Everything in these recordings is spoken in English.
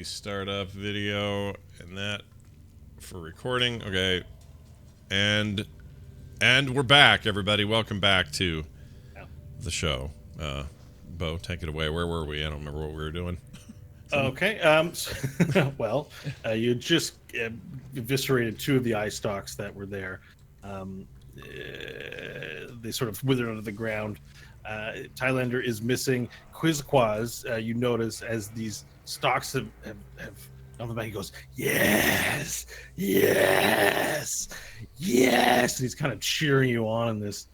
Start up video and that for recording. Okay. And we're back, everybody. Welcome back to the show. Bo, take it away. Where were we? I don't remember what we were doing. Okay. Well, you just eviscerated two of the eyestalks that were there. They sort of withered under the ground. Thailander is missing. Quizquaz, you notice as these stalks have on the back, he goes, yes, yes, yes, and he's kind of cheering you on in this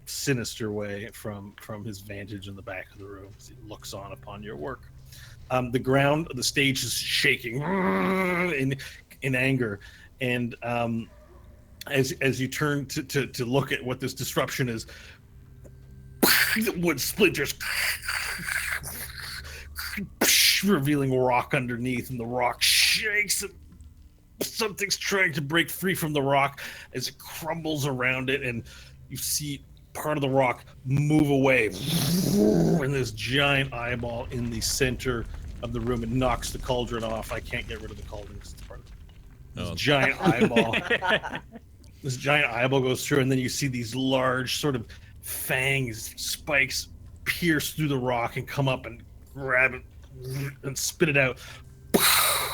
sinister way from his vantage in the back of the room as he looks on upon your work. The stage is shaking in anger, and as you turn to look at what this disruption is, wood splinters, revealing rock underneath, and the rock shakes, and something's trying to break free from the rock as it crumbles around it, and you see part of the rock move away, and this giant eyeball in the center of the room. It knocks the cauldron off. I can't get rid of the cauldron because it's part of this giant eyeball. This giant eyeball goes through, and then you see these large sort of fangs, spikes pierce through the rock and come up and grab it and spit it out.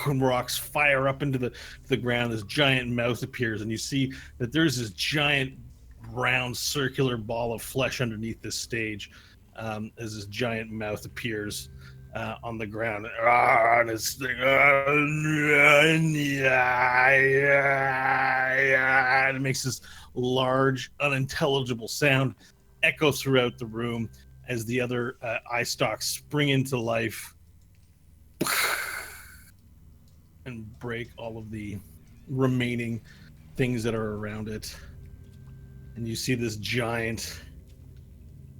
And rocks fire up into the ground. This giant mouth appears, and you see that there's this giant round circular ball of flesh underneath this stage, as this giant mouth appears on the ground. And it's and it makes this large, unintelligible sound echo throughout the room as the other eye stalks spring into life and break all of the remaining things that are around it. And you see this giant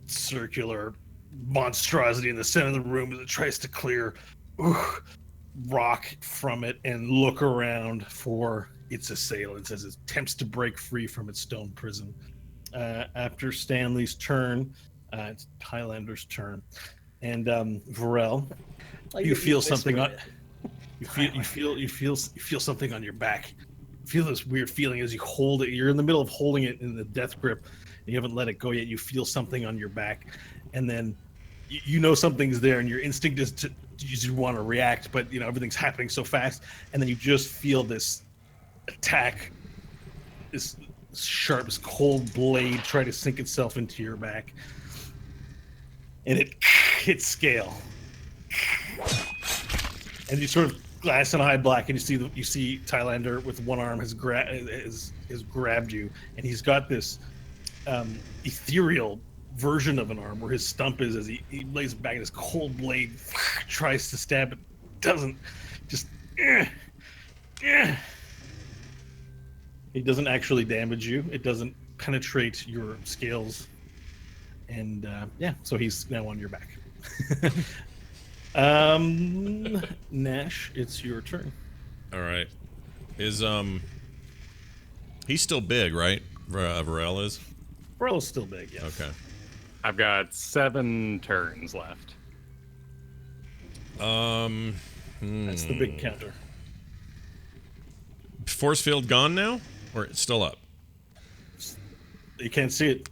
circular monstrosity in the center of the room as it tries to clear rock from it and look around for its assailants as it attempts to break free from its stone prison. After Stanley's turn, it's Highlander's turn, and Varel, you feel something on. You feel something on your back. You feel this weird feeling as you hold it. You're in the middle of holding it in the death grip, and you haven't let it go yet. You feel something on your back, and then you know something's there, and your instinct is to you want to react, but you know everything's happening so fast, and then you just feel this attack, this sharp, this cold blade try to sink itself into your back, and it hits scale, and you sort of glass and eye black, and you see Thailander with one arm has grabbed you, and he's got this ethereal version of an arm where his stump is as he lays it back, and this cold blade tries to stab it, doesn't, just it doesn't actually damage you, it doesn't penetrate your scales, and so he's now on your back. Nash, it's your turn. All right. Is he's still big, right? Varel is? Varel is still big, yes. Okay. I've got 7 turns left. That's the big counter. Force field gone now? Or it's still up? You can't see it,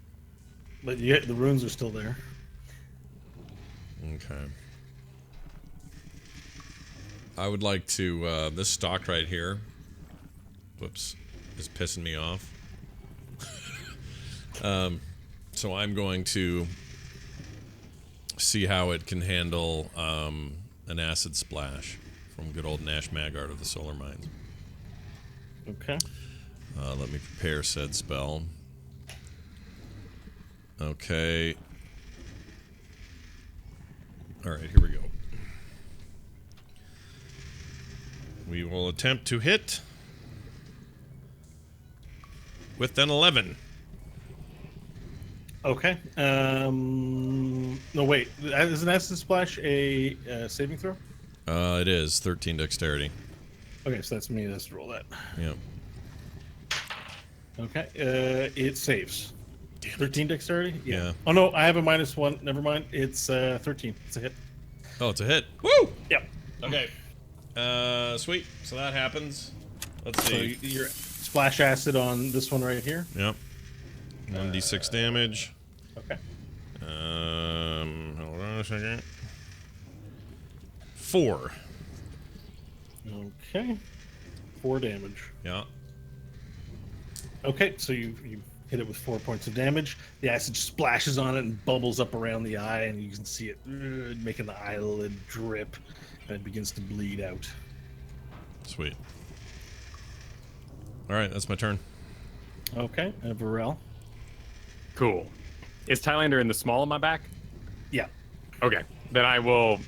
but the runes are still there. Okay. I would like to, this stock right here, whoops, is pissing me off. So I'm going to see how it can handle an acid splash from good old Nash Magard of the Solar Mines. Okay. Let me prepare said spell. Okay. All right, here we go. We will attempt to hit with an 11. Okay. No, wait. Is an acid splash a saving throw? It is 13 dexterity. Okay, so that's me. Let's roll that. Yep. Okay. It saves. 13 dexterity? Yeah. Oh, no, I have a -1. Never mind. It's 13. It's a hit. Oh, it's a hit. Woo! Yep. Okay. Sweet. So that happens. Let's So see. you're splash acid on this one right here. Yep. 1d6 damage. Okay. Hold on a second. 4. Okay. 4 damage. Yeah. Okay, so you hit it with 4 points of damage. The acid splashes on it and bubbles up around the eye, and you can see it making the eyelid drip, and it begins to bleed out. Sweet. All right, that's my turn. Okay, Varel. Cool. Is Thailander in the small of my back? Yeah. Okay. Then I will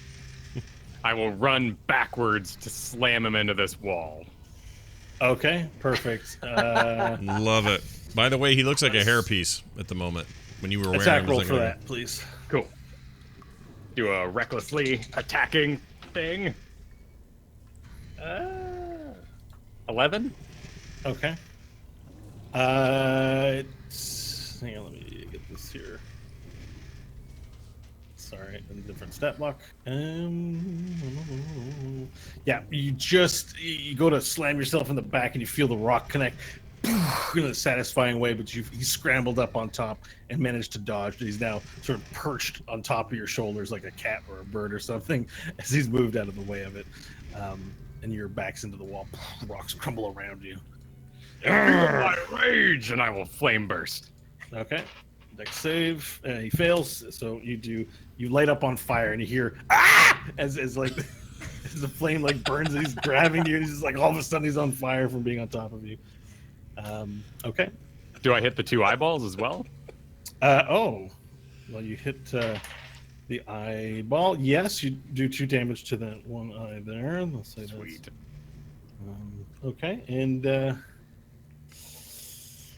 run backwards to slam him into this wall. Okay, perfect. Love it. By the way, he looks like a hairpiece at the moment. When you were wearing Attack him, roll like for that, please. Cool. Do a recklessly attacking thing. 11? Okay. Hang on, let me get this here. Sorry, in a different stat block. Yeah, you go to slam yourself in the back and you feel the rock connect in a satisfying way, but he scrambled up on top and managed to dodge. He's now sort of perched on top of your shoulders like a cat or a bird or something as he's moved out of the way of it. And your back's into the wall. Rocks crumble around you. My rage, and I will flame burst. Okay. Dex save. He fails. So you light up on fire and you hear ah as like as the flame like burns and he's grabbing you. And he's just like all of a sudden he's on fire from being on top of you. Okay. Do I hit the 2 eyeballs as well? Well, you hit the eyeball. Yes, you do 2 damage to that one eye there. Let's say Sweet. Okay, and the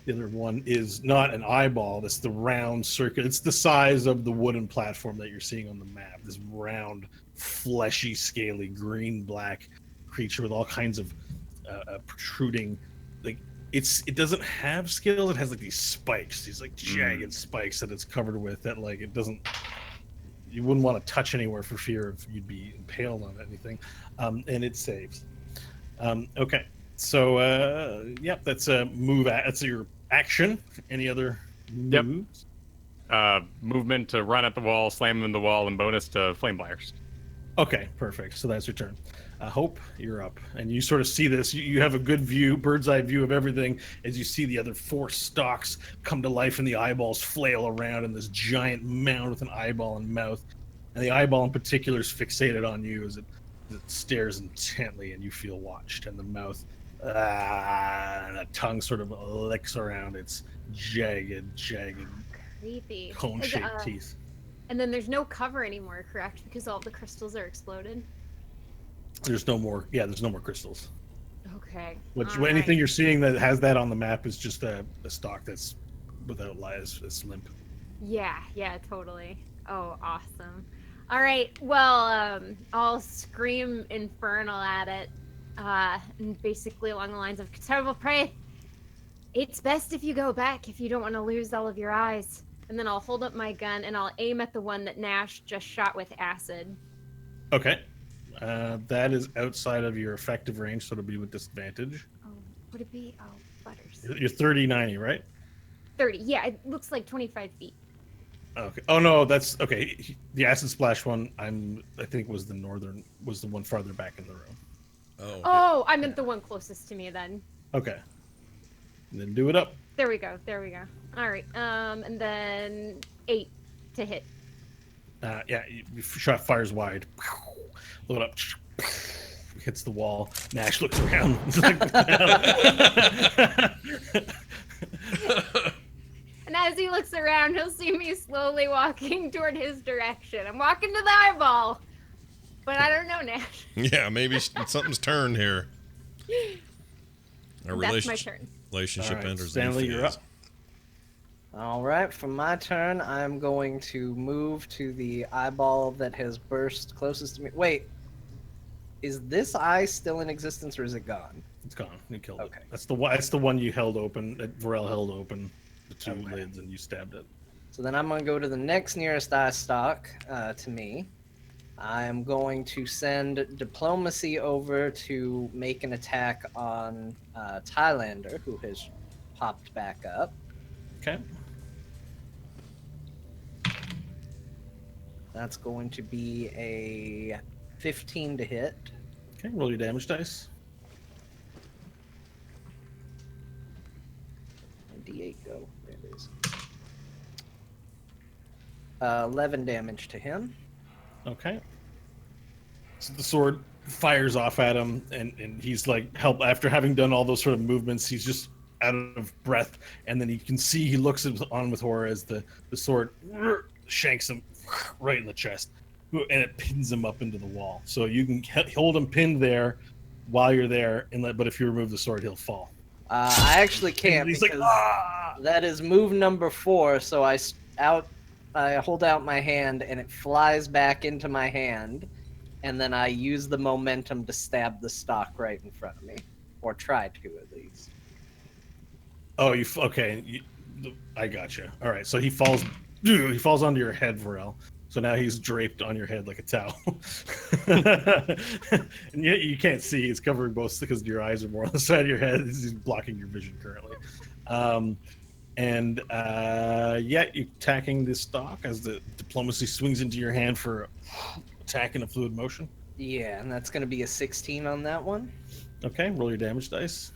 other one is not an eyeball. That's the round circle. It's the size of the wooden platform that you're seeing on the map. This round, fleshy, scaly, green-black creature with all kinds of protruding, like it doesn't have scales. It has like these spikes, these like jagged spikes that it's covered with. That like it doesn't. You wouldn't want to touch anywhere for fear of you'd be impaled on anything, and it saves. Okay, so yep, that's a move. That's your action. Any other moves? Movement to run at the wall, slam him in the wall, and bonus to flame blast. Okay, perfect. So that's your turn. Hope, you're up, and you sort of see this. You have a good view, bird's eye view of everything, as you see the other 4 stalks come to life, and the eyeballs flail around in this giant mound with an eyeball and mouth. And the eyeball in particular is fixated on you as it stares intently, and you feel watched. And the mouth, and the tongue sort of licks around its jagged, Creepy. cone-shaped teeth. And then there's no cover anymore, correct? Because all the crystals are exploded. There's no more. Yeah, there's no more crystals. Okay. Anything you're seeing that has that on the map is just a stalk that's without lies. It's limp. Yeah, totally. Oh, awesome. All right, well, I'll scream infernal at it, and basically along the lines of, terrible prey, it's best if you go back if you don't want to lose all of your eyes. And then I'll hold up my gun and I'll aim at the one that Nash just shot with acid. Okay. That is outside of your effective range, so it'll be with disadvantage. Oh, would it be? Oh, butters. You're 30-90, right? 30, yeah, it looks like 25 feet. Okay. Oh no, that's okay. The acid splash one, I think was the one farther back in the room. Oh, I meant the one closest to me then. Okay. And then do it up. There we go. All right. And then 8 to hit. Yeah, your shot fires wide. Load up. Hits the wall. Nash looks around. And as he looks around, he'll see me slowly walking toward his direction. I'm walking to the eyeball. But I don't know, Nash. Yeah, maybe something's turned here. That's my turn. Relationship right, enters Stanley, you're up. All right, for my turn, I'm going to move to the eyeball that has burst closest to me. Wait, is this eye still in existence or is it gone? It's gone. You killed Okay. it. That's the one you held open. That Varel held open. The 2 lids, and you stabbed it. So then I'm going to go to the next nearest eye stalk to me. I am going to send diplomacy over to make an attack on Thailander, who has popped back up. Okay. That's going to be a 15 to hit. Okay, roll your damage dice. D8 go. There it is. 11 damage to him. Okay. So the sword fires off at him, and he's like, help. After having done all those sort of movements, he's just out of breath. And then you can see he looks on with horror as the sword shanks him right in the chest, and it pins him up into the wall. So you can hold him pinned there while you're there, but if you remove the sword, he'll fall. I actually can't He's because like, ah! that is move number 4. So I hold out my hand and it flies back into my hand, and then I use the momentum to stab the stock right in front of me, or try to at least. Oh, okay? I got you. All right, so he falls. He falls onto your head, Varel. So now he's draped on your head like a towel, and yet you can't see. It's covering both because your eyes are more on the side of your head. He's blocking your vision currently. You're attacking this stock as the diplomacy swings into your hand for attack in a fluid motion. Yeah, and that's going to be a 16 on that one. Okay, roll your damage dice.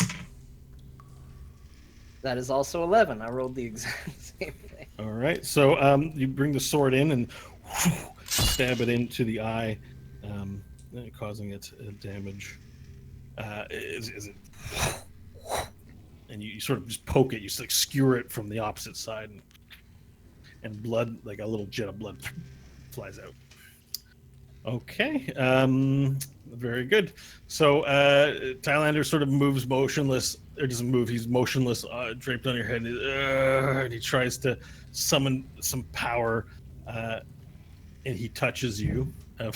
That is also 11. I rolled the exact same thing. All right, so you bring the sword in and stab it into the eye, causing it damage. Is it? And you sort of just poke it. You just like skewer it from the opposite side, and blood, like a little jet of blood, flies out. Okay, very good. So Thailander sort of moves motionless, or doesn't move. He's motionless, draped on your head, and he tries to summon some power, and he touches you. He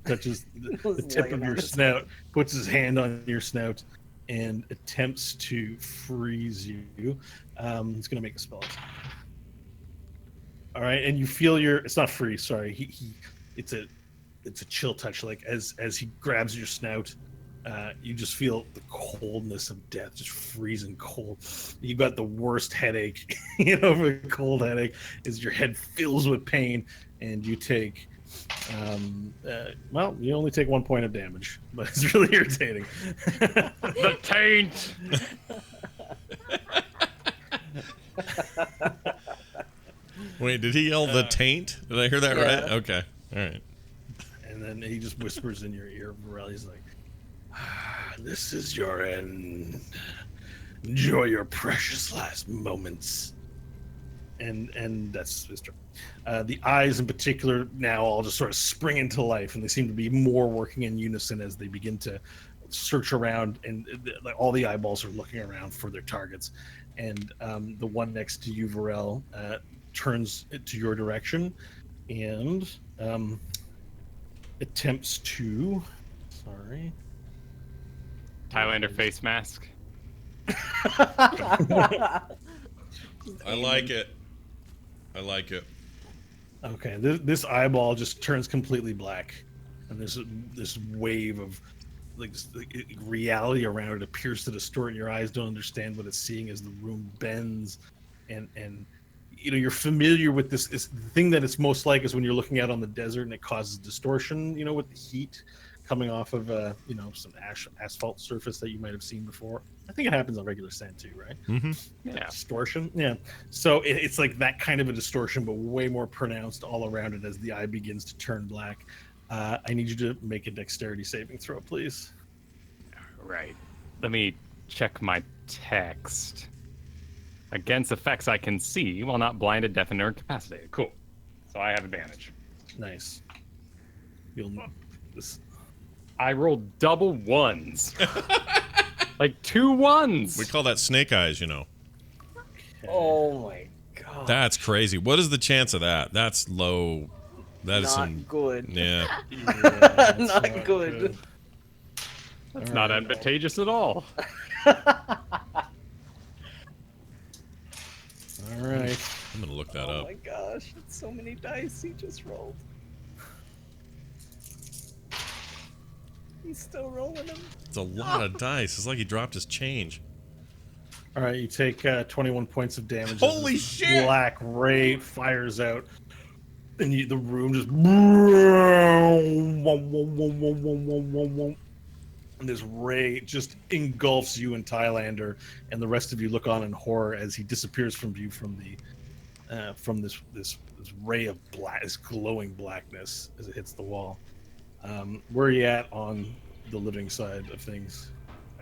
touches the tip of your snout, puts his hand on your snout, and attempts to freeze you. He's going to make a spell attack. All right, and you feel it's not freeze. Sorry, it's a chill touch. Like as he grabs your snout, you just feel the coldness of death, just freezing cold. You got the worst headache, the cold headache, as your head fills with pain, and you take. You only take 1 point of damage, but it's really irritating. The taint. Wait, did he yell the taint? Did I hear that right? Okay, all right. And then he just whispers in your ear, Varel. He's like, "This is your end. Enjoy your precious last moments." And that's his turn. The eyes in particular now all just sort of spring into life, and they seem to be more working in unison as they begin to search around, and all the eyeballs are looking around for their targets. And the one next to you, Varel, turns to your direction and attempts to... Sorry. Thailander face mask. I like it. I like it. Okay, this eyeball just turns completely black, and this wave of reality around it appears to distort. Your eyes don't understand what it's seeing as the room bends, and you're familiar with this. The thing that it's most like is when you're looking out on the desert and it causes distortion. With the heat coming off of some asphalt surface that you might have seen before. I think it happens on regular sand too, right? Mm-hmm. Yeah. Distortion. Yeah. So it's like that kind of a distortion, but way more pronounced all around it as the eye begins to turn black. I need you to make a dexterity saving throw, please. Right. Let me check my text. Against effects I can see while not blinded, deafened, or incapacitated. Cool. So I have advantage. Nice. I rolled double ones. Like 2 1s. We call that snake eyes, Oh my god. That's crazy. What is the chance of that? That's low. That is Not good. Yeah. Not good. That's not advantageous at all. All right. I'm gonna look that Oh up. my gosh, that's so many dice he just rolled. He's still rolling them. It's a lot of dice. It's like he dropped his change. All right, you take 21 points of damage. as Holy this shit! Black ray fires out, and the room just. And this ray just engulfs you and Thailander, and the rest of you look on in horror as he disappears from view from this ray of black, this glowing blackness as it hits the wall. Where are you at on the living side of things?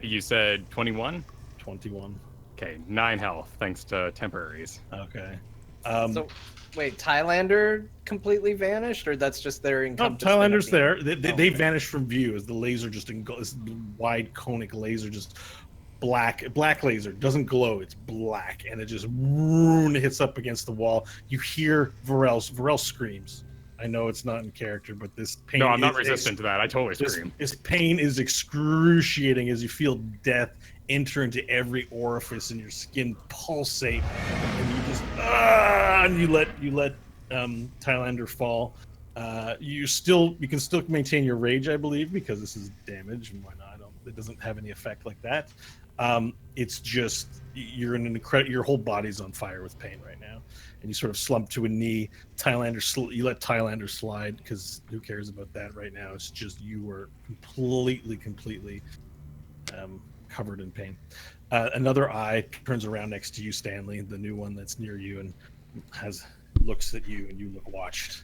You said 21? 21. Okay, 9 health, thanks to temporaries. Okay. So, wait, Thailander completely vanished, or that's just their No, encompassment? Thailander's of the- there. They Okay. vanished from view as the laser just this wide conic laser just black laser doesn't glow. It's black, and it just hits up against the wall. You hear Varel screams. I know it's not in character, but this pain. No, I'm not is- resistant to that. I totally This, scream. this pain is excruciating as you feel death enter into every orifice in your skin, pulsate, and you just and you let Thailander fall. You can still maintain your rage, I believe, because this is damage, and why not? It doesn't have any effect like that. It's just you're in an your whole body's on fire with pain right now, and you sort of slump to a knee. You let Thailander slide because who cares about that right now? It's just you were completely covered in pain. Another eye turns around next to you, Stanley, the new one that's near you, and looks at you, and you look watched.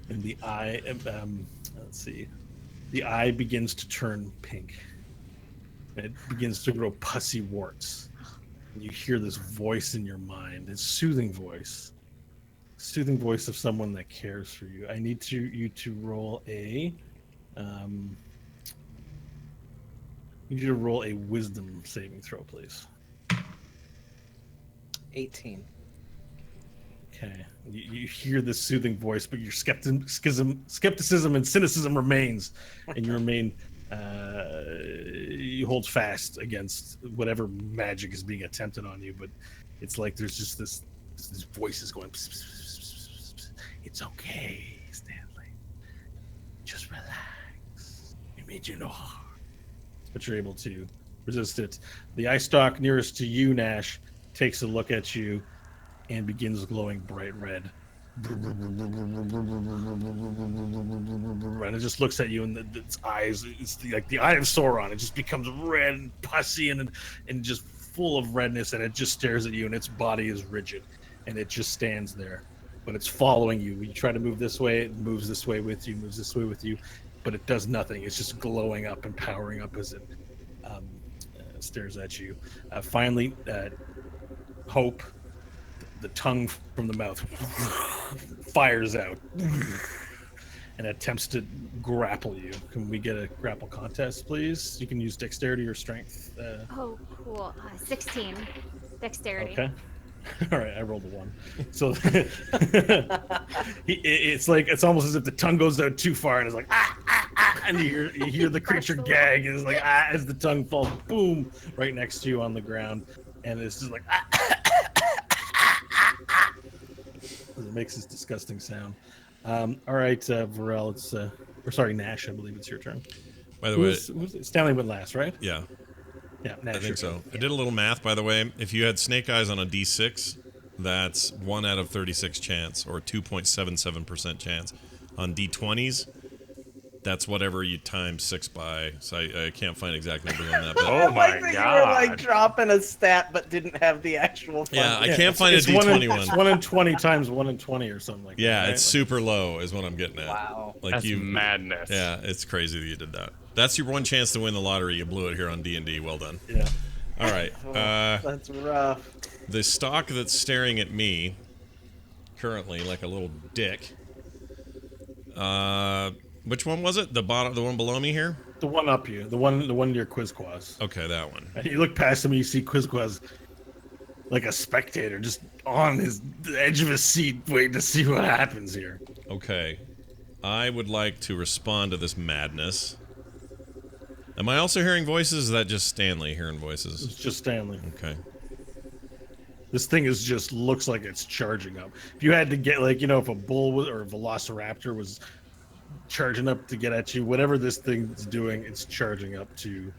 And the eye, let's see, the eye begins to turn pink. And it begins to grow pussy warts. And you hear this voice in your mind, this soothing voice of someone that cares for you. I need you to roll a wisdom saving throw, please. 18. Okay. You hear this soothing voice, but your skepticism and cynicism remains, and you remain you hold fast against whatever magic is being attempted on you. But it's like there's just this voice is going. It's okay, Stanley. Just relax. We made you no harm. But you're able to resist it. The eye stalk nearest to you, Nash, takes a look at you and begins glowing bright red. And it just looks at you, and its eyes, it's like the eye of Sauron. It just becomes red and pussy and just full of redness, and it just stares at you, and its body is rigid, and it just stands there. But it's following you. You try to move this way, it moves this way with you, but it does nothing. It's just glowing up and powering up as it stares at you. Finally, Hope, the tongue from the mouth fires out and attempts to grapple you. Can we get a grapple contest, please? You can use dexterity or strength. Oh, cool. 16. Dexterity. Okay. All right, I rolled a 1. So it's almost as if the tongue goes out too far, and it's like and you hear the creature gag, and it's like as the tongue falls, boom, right next to you on the ground, and it's just like it makes this disgusting sound. All right, Varel, Nash, I believe it's your turn. By the way, Stanley went last, right? yeah, Yeah, Nash, I think so. your turn. I did a little math, by the way. If you had snake eyes on a D6, that's 1 out of 36 chance, or 2.77% chance. On D20s, that's whatever you times 6 by. So I can't find exact numbers on that. But Oh my You were god. like dropping a stat, but didn't have the actual. yeah, I Yeah, can't find a it's 1 D20 in, one. It's 1 in 20 times 1 in 20 or something like Yeah, that. right? it's super low, is what I'm getting at. Wow. Like That's madness. Yeah, it's crazy that you did that. That's your one chance to win the lottery. You blew it here on D&D. Well done. Yeah. All right. That's rough. The stock that's staring at me currently like a little dick. Which one was it? The one below me here? The one up you, the one near Quizquaz. Okay, that one. And you look past him and you see Quizquaz like a spectator, just on the edge of his seat, waiting to see what happens here. Okay. I would like to respond to this madness. Am I also hearing voices? Is that just Stanley hearing voices? It's just Stanley. Okay. This thing looks like it's charging up. If you had to get, if a bull or a velociraptor was charging up to get at you. Whatever this thing's doing, it's charging up to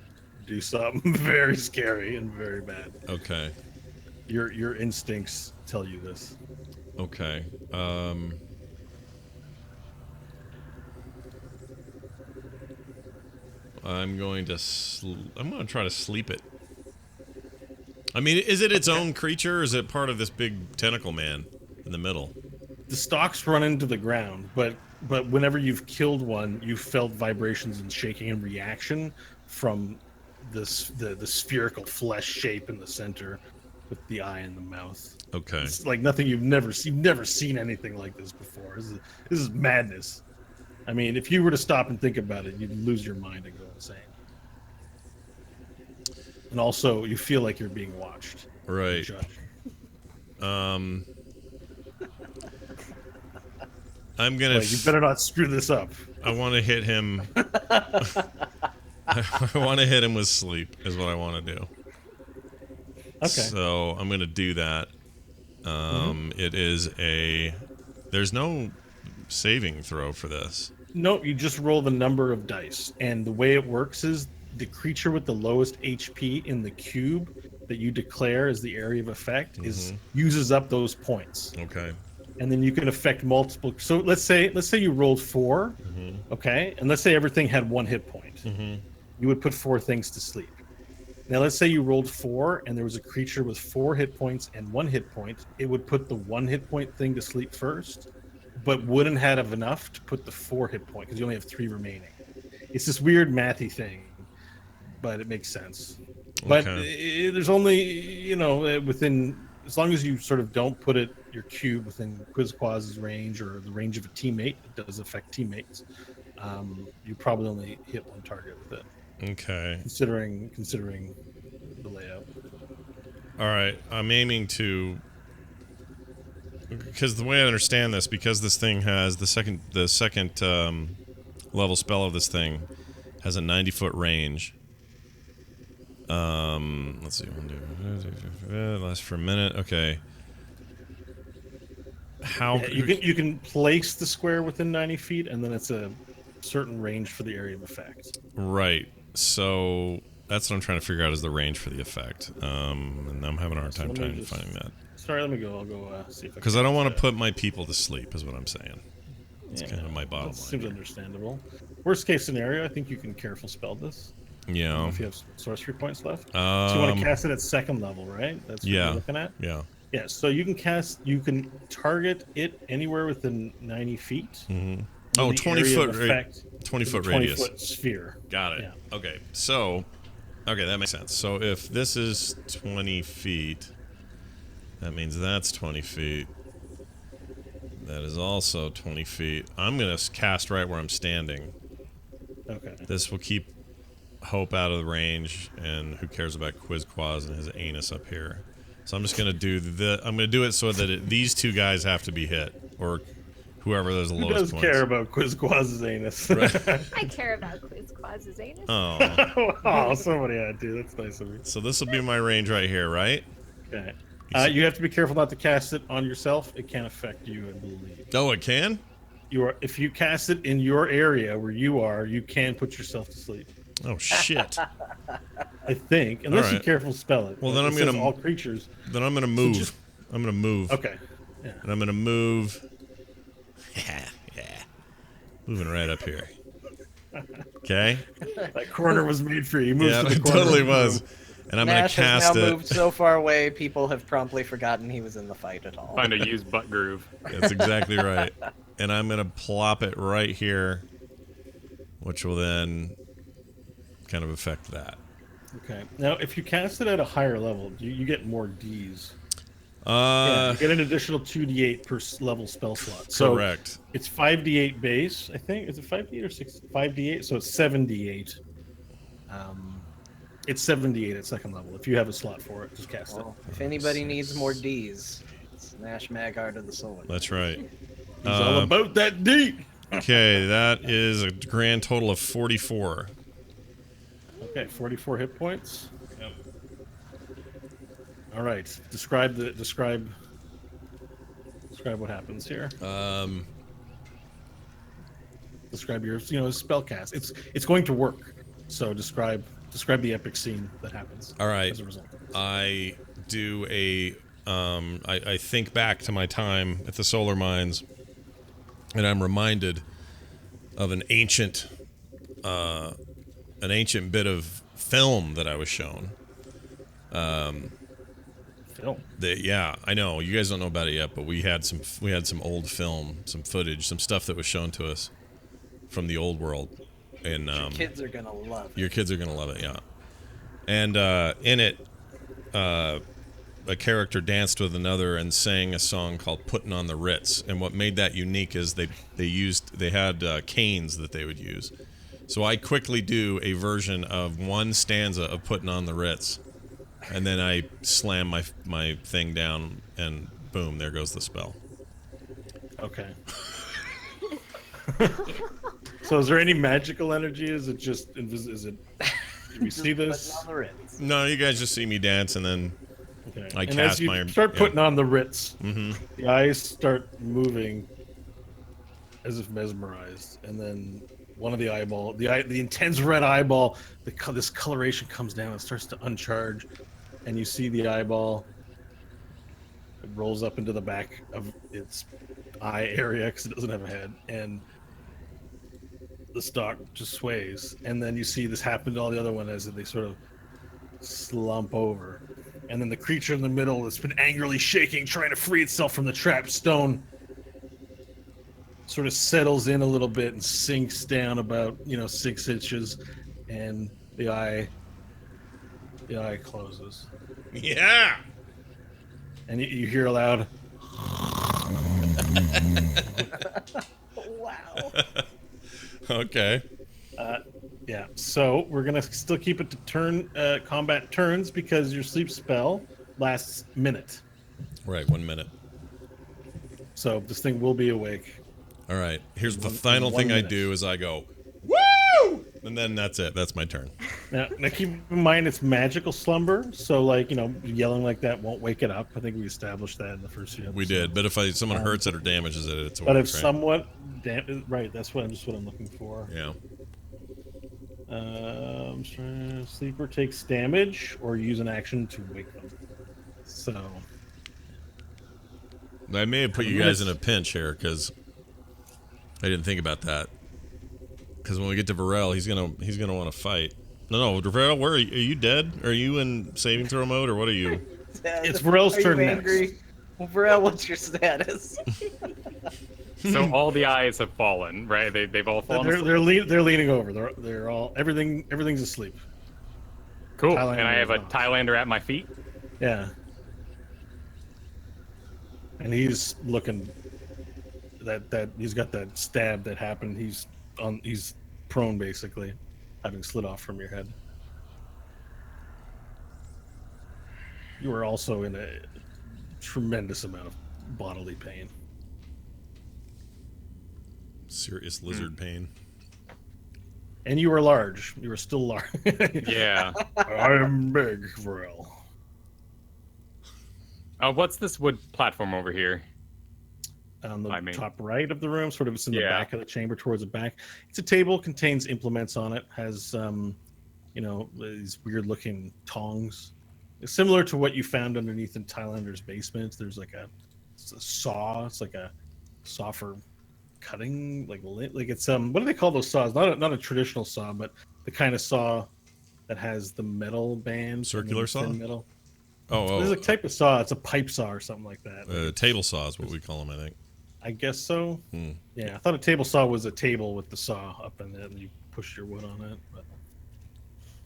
do something very scary and very bad. Okay. Your instincts tell you this. Okay. I'm going to try to sleep it. I mean, is it its own creature, or is it part of this big tentacle man in the middle? The stalks run into the ground, but whenever you've killed one, you've felt vibrations and shaking and reaction from the spherical flesh shape in the center with the eye and the mouth. Okay. It's like nothing you've never seen anything like this before. This is madness. I mean, if you were to stop and think about it, you'd lose your mind and go insane. And also, you feel like you're being watched. Right. Judged. I'm gonna. Like, you better not screw this up. I want to hit him. I want to hit him with sleep. Is what I want to do. Okay. So I'm gonna do that. It is a. There's no saving throw for this. No, you just roll the number of dice, and the way it works is the creature with the lowest HP in the cube that you declare as the area of effect uses up those points. Okay. And then you can affect multiple. So let's say you rolled 4, okay, and let's say everything had 1 hit point. You would put 4 things to sleep. Now let's say you rolled 4 and there was a creature with 4 hit points and 1 hit point. It would put the 1 hit point thing to sleep first, but wouldn't have enough to put the 4 hit point because you only have 3 remaining. It's this weird mathy thing, but it makes sense. But there's only, within, as long as you sort of don't put your cube within Quizquaz's range or the range of a teammate, it does affect teammates. You probably only hit 1 target with it. Okay. Considering the layout. All right. I'm aiming to. Because the way I understand this, because this thing has the second level spell of this thing has a 90-foot range. Let's see. Lasts for a minute. Okay. How you can place the square within 90 feet, and then it's a certain range for the area of effect. Right. So that's what I'm trying to figure out is the range for the effect. And I'm having a hard time finding that. Sorry, let me go. I'll go see if I. Because I don't want to put my people to sleep, is what I'm saying. It's kind of my bottom line. Seems understandable. Worst case scenario, I think you can careful spell this. Yeah. If you have sorcery points left. So you want to cast it at 2nd level, right? That's what you're looking at? Yeah. Yeah, so you can target it anywhere within 90 feet. Oh, 20 foot radius. 20 foot sphere. Got it. Yeah. Okay. So, that makes sense. So if this is 20 feet, that means that's 20 feet. That is also 20 feet. I'm going to cast right where I'm standing. Okay. This will keep Hope out of the range, and who cares about Quizquaz and his anus up here. So I'm just going to do it so that these 2 guys have to be hit, or whoever there's the lowest points. Who does care about Quizquaz's anus? Right. I care about Quizquaz's anus. Oh, somebody had to. That's nice of you. So this will be my range right here, right? Okay. You have to be careful not to cast it on yourself. It can affect you, I believe. Oh, it can? If you cast it in your area where you are, you can put yourself to sleep. Oh, shit. I think, unless All you right. careful spell it. Well, then I'm gonna all creatures. Then I'm gonna move. I'm gonna move. Okay. Yeah. And I'm gonna move. Yeah. Moving right up here. Okay. That corner was made for you. Yeah, To the it corner totally of the was. room. And I'm Nash gonna has cast now it. moved so far away, people have promptly forgotten he was in the fight at all. Find a used butt groove. That's exactly right. And I'm gonna plop it right here, which will then kind of affect that. Okay. Now, if you cast it at a higher level, you get more Ds. You get an additional 2d8 per level spell slot. So correct. it's 5d8 base, I think. Is it 5d8 or 5d8? So it's 7d8. It's 7d8 at 2nd level. If you have a slot for it, just cast it. If anybody needs more Ds, it's Nash Magard of the Soul. That's right. He's all about that D. Okay, that is a grand total of 44. Okay, 44 hit points. Yep. All right. Describe what happens here. Describe your spell cast. It's going to work. So describe the epic scene that happens. All right. As a result. I do a I think back to my time at the solar mines, and I'm reminded of an ancient bit of film that I was shown. Film. Yeah, I know you guys don't know about it yet, but we had some old film, some footage, some stuff that was shown to us from the old world, and Your kids are gonna love it. your kids are gonna love it, yeah. And in it, a character danced with another and sang a song called "Putting on the Ritz." And what made that unique is they had canes that they would use. So I quickly do a version of one stanza of "Putting on the Ritz," and then I slam my thing down, and boom, there goes the spell. Okay. So is there any magical energy? Is it just is it? Do we see this? Putting on the Ritz. No, you guys just see me dance, and then Okay. I and cast as you my- start yeah. putting on the Ritz, Mhm. the eyes start moving as if mesmerized, and then one of the intense red eyeball, this coloration comes down and starts to uncharge, and you see the eyeball. It rolls up into the back of its eye area because it doesn't have a head, and the stalk just sways. And then you see this happen to all the other ones as they sort of slump over. And then the creature in the middle that's been angrily shaking, trying to free itself from the trapped stone, sort of settles in a little bit and sinks down about 6 inches, and the eye closes. Yeah. And you hear a loud, Wow. Okay. yeah. So we're gonna still keep it to combat turns because your sleep spell lasts a minute. Right. 1 minute. So this thing will be awake. All right. Here's the One- final one thing I minute. do is I go, woo! And then that's it. That's my turn. Now keep in mind it's magical slumber, so yelling like that won't wake it up. I think we established that in the first few episodes. We did. But if someone hurts it or damages it, it's But awake, if right? somewhat right, that's what I'm looking for. Yeah. Sleeper takes damage or use an action to wake them. So I may have put you guys in a pinch here because I didn't think about that. Because when we get to Varel, he's gonna want to fight. No, Varel, where are you dead? Are you in saving throw mode or what are you? It's Varel's Are you turn angry? Well, Varel, what's your status? So all the eyes have fallen, right? They've all fallen. asleep. They're leaning over. They're all everything's asleep. Cool. Thailander And I have a is not. Thailander at my feet. Yeah. And he's looking that he's got that stab that happened. He's prone basically, having slid off from your head. You are also in a tremendous amount of bodily pain. Serious lizard pain. And you are large. You are still large. Yeah. I'm big, Varel. What's this wood platform over here? On the I mean- top right of the room, sort of it's in the Yeah. back of the chamber towards the back. It's a table, contains implements on it, has these weird looking tongs. It's similar to what you found underneath in Thailander's basement. There's it's a saw. It's like a saw for cutting, like it's what do they call those saws? Not a traditional saw, but the kind of saw that has the metal band. Circular and then saw? thin metal. Oh, There's a type of saw. It's a pipe saw or something like that. table saw is what we call them, I think. I guess so. Hmm. Yeah, I thought a table saw was a table with the saw up in it and you push your wood on it. But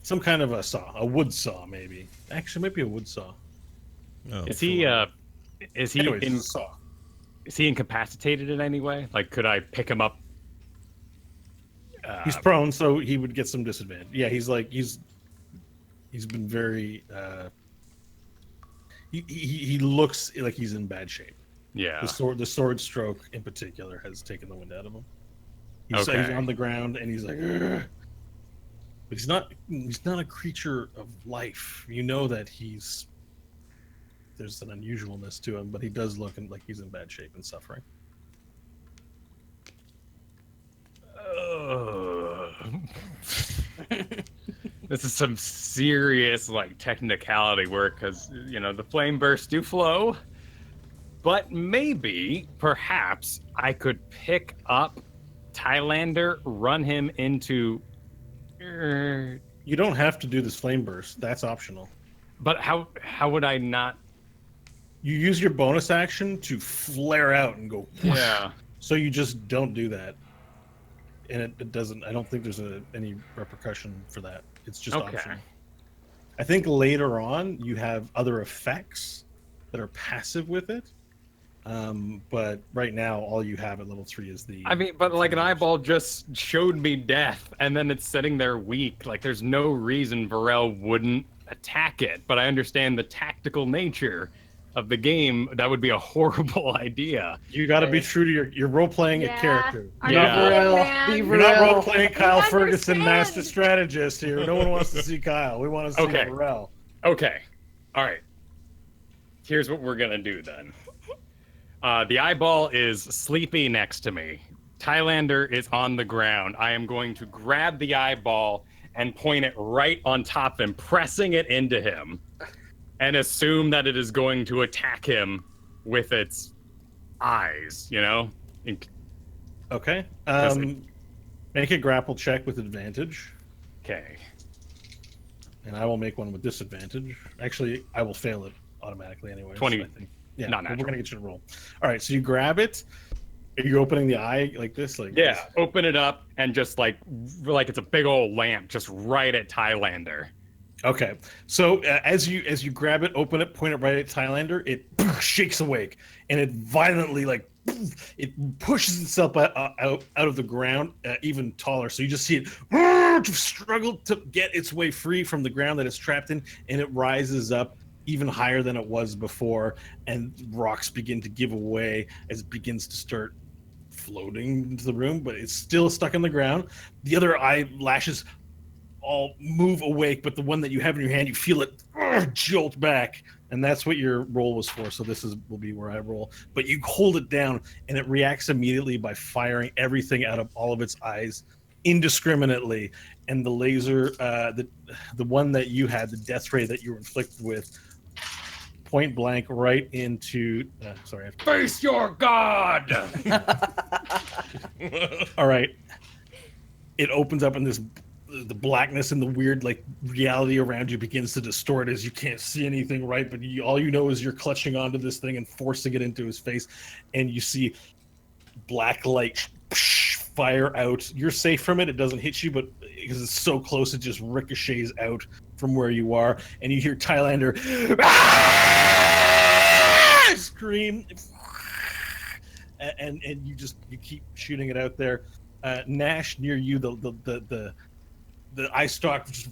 some kind of a saw, a wood saw maybe. Actually, it might be a wood saw. Oh. Is he Anyways, it's a saw. is he incapacitated in any way? Like, could I pick him up? He's prone, so he would get some disadvantage. Yeah, he's been very. He looks like he's in bad shape. Yeah. The sword stroke in particular has taken the wind out of him. He's Okay. on the ground and he's like, "Ugh." But he's not a creature of life. You know that there's an unusualness to him, but he does look like he's in bad shape and suffering. This is some serious like technicality work because the flame bursts do flow. But maybe, perhaps, I could pick up Thailander, run him into. You don't have to do this flame burst. That's optional. But how would I not? You use your bonus action to flare out and go. Yeah. So you just don't do that, and it doesn't. I don't think there's any repercussion for that. It's just optional. I think later on you have other effects that are passive with it. But right now, all you have at level 3 is the. I mean, but like an eyeball just showed me death, and then it's sitting there weak. Like, there's no reason Varel wouldn't attack it. But I understand the tactical nature of the game. That would be a horrible idea. You got to be true to your role playing a character. Are You're you not, kidding, Varel, man? be you're not Varel. role playing Kyle We Ferguson, understand. master strategist here. No one wants to see Kyle. We want to see Okay. Varel. Okay. All right. Here's what we're gonna do then. The eyeball is sleepy next to me. Thailander is on the ground. I am going to grab the eyeball and point it right on top of him, pressing it into him, and assume that it is going to attack him with its eyes, Okay. Does Make a grapple check with advantage, Okay. and I will make one with disadvantage. Actually, I will fail it automatically anyway. 20. I think. Yeah, Not but we're natural. gonna get you to roll. All right, so you grab it. Are you opening the eye like this? Yeah, this? open it up and just like it's a big old lamp just right at Thailander. Okay, so as you grab it, open it, point it right at Thailander, it shakes awake, and it violently it pushes itself out of the ground even taller. So you just see it struggle to get its way free from the ground that it's trapped in, and it rises up even higher than it was before, and rocks begin to give away as it begins to start floating into the room, but it's still stuck in the ground. The other eyelashes all move awake, but the one that you have in your hand, you feel it jolt back, and that's what your roll was for. So this will be where I roll, but you hold it down, and it reacts immediately by firing everything out of all of its eyes indiscriminately. And the laser, the one that you had, the death ray that you were inflicted with, point blank right into. Sorry, I have to... Face your god! All right. It opens up, and the blackness and the weird reality around you begins to distort as you can't see anything right, but all you know is you're clutching onto this thing and forcing it into his face, and you see black light fire out. You're safe from it. It doesn't hit you, but because it's so close, it just ricochets out from where you are, and you hear Thailander scream, and you keep shooting it out there. Nash, near you, the eye stalk just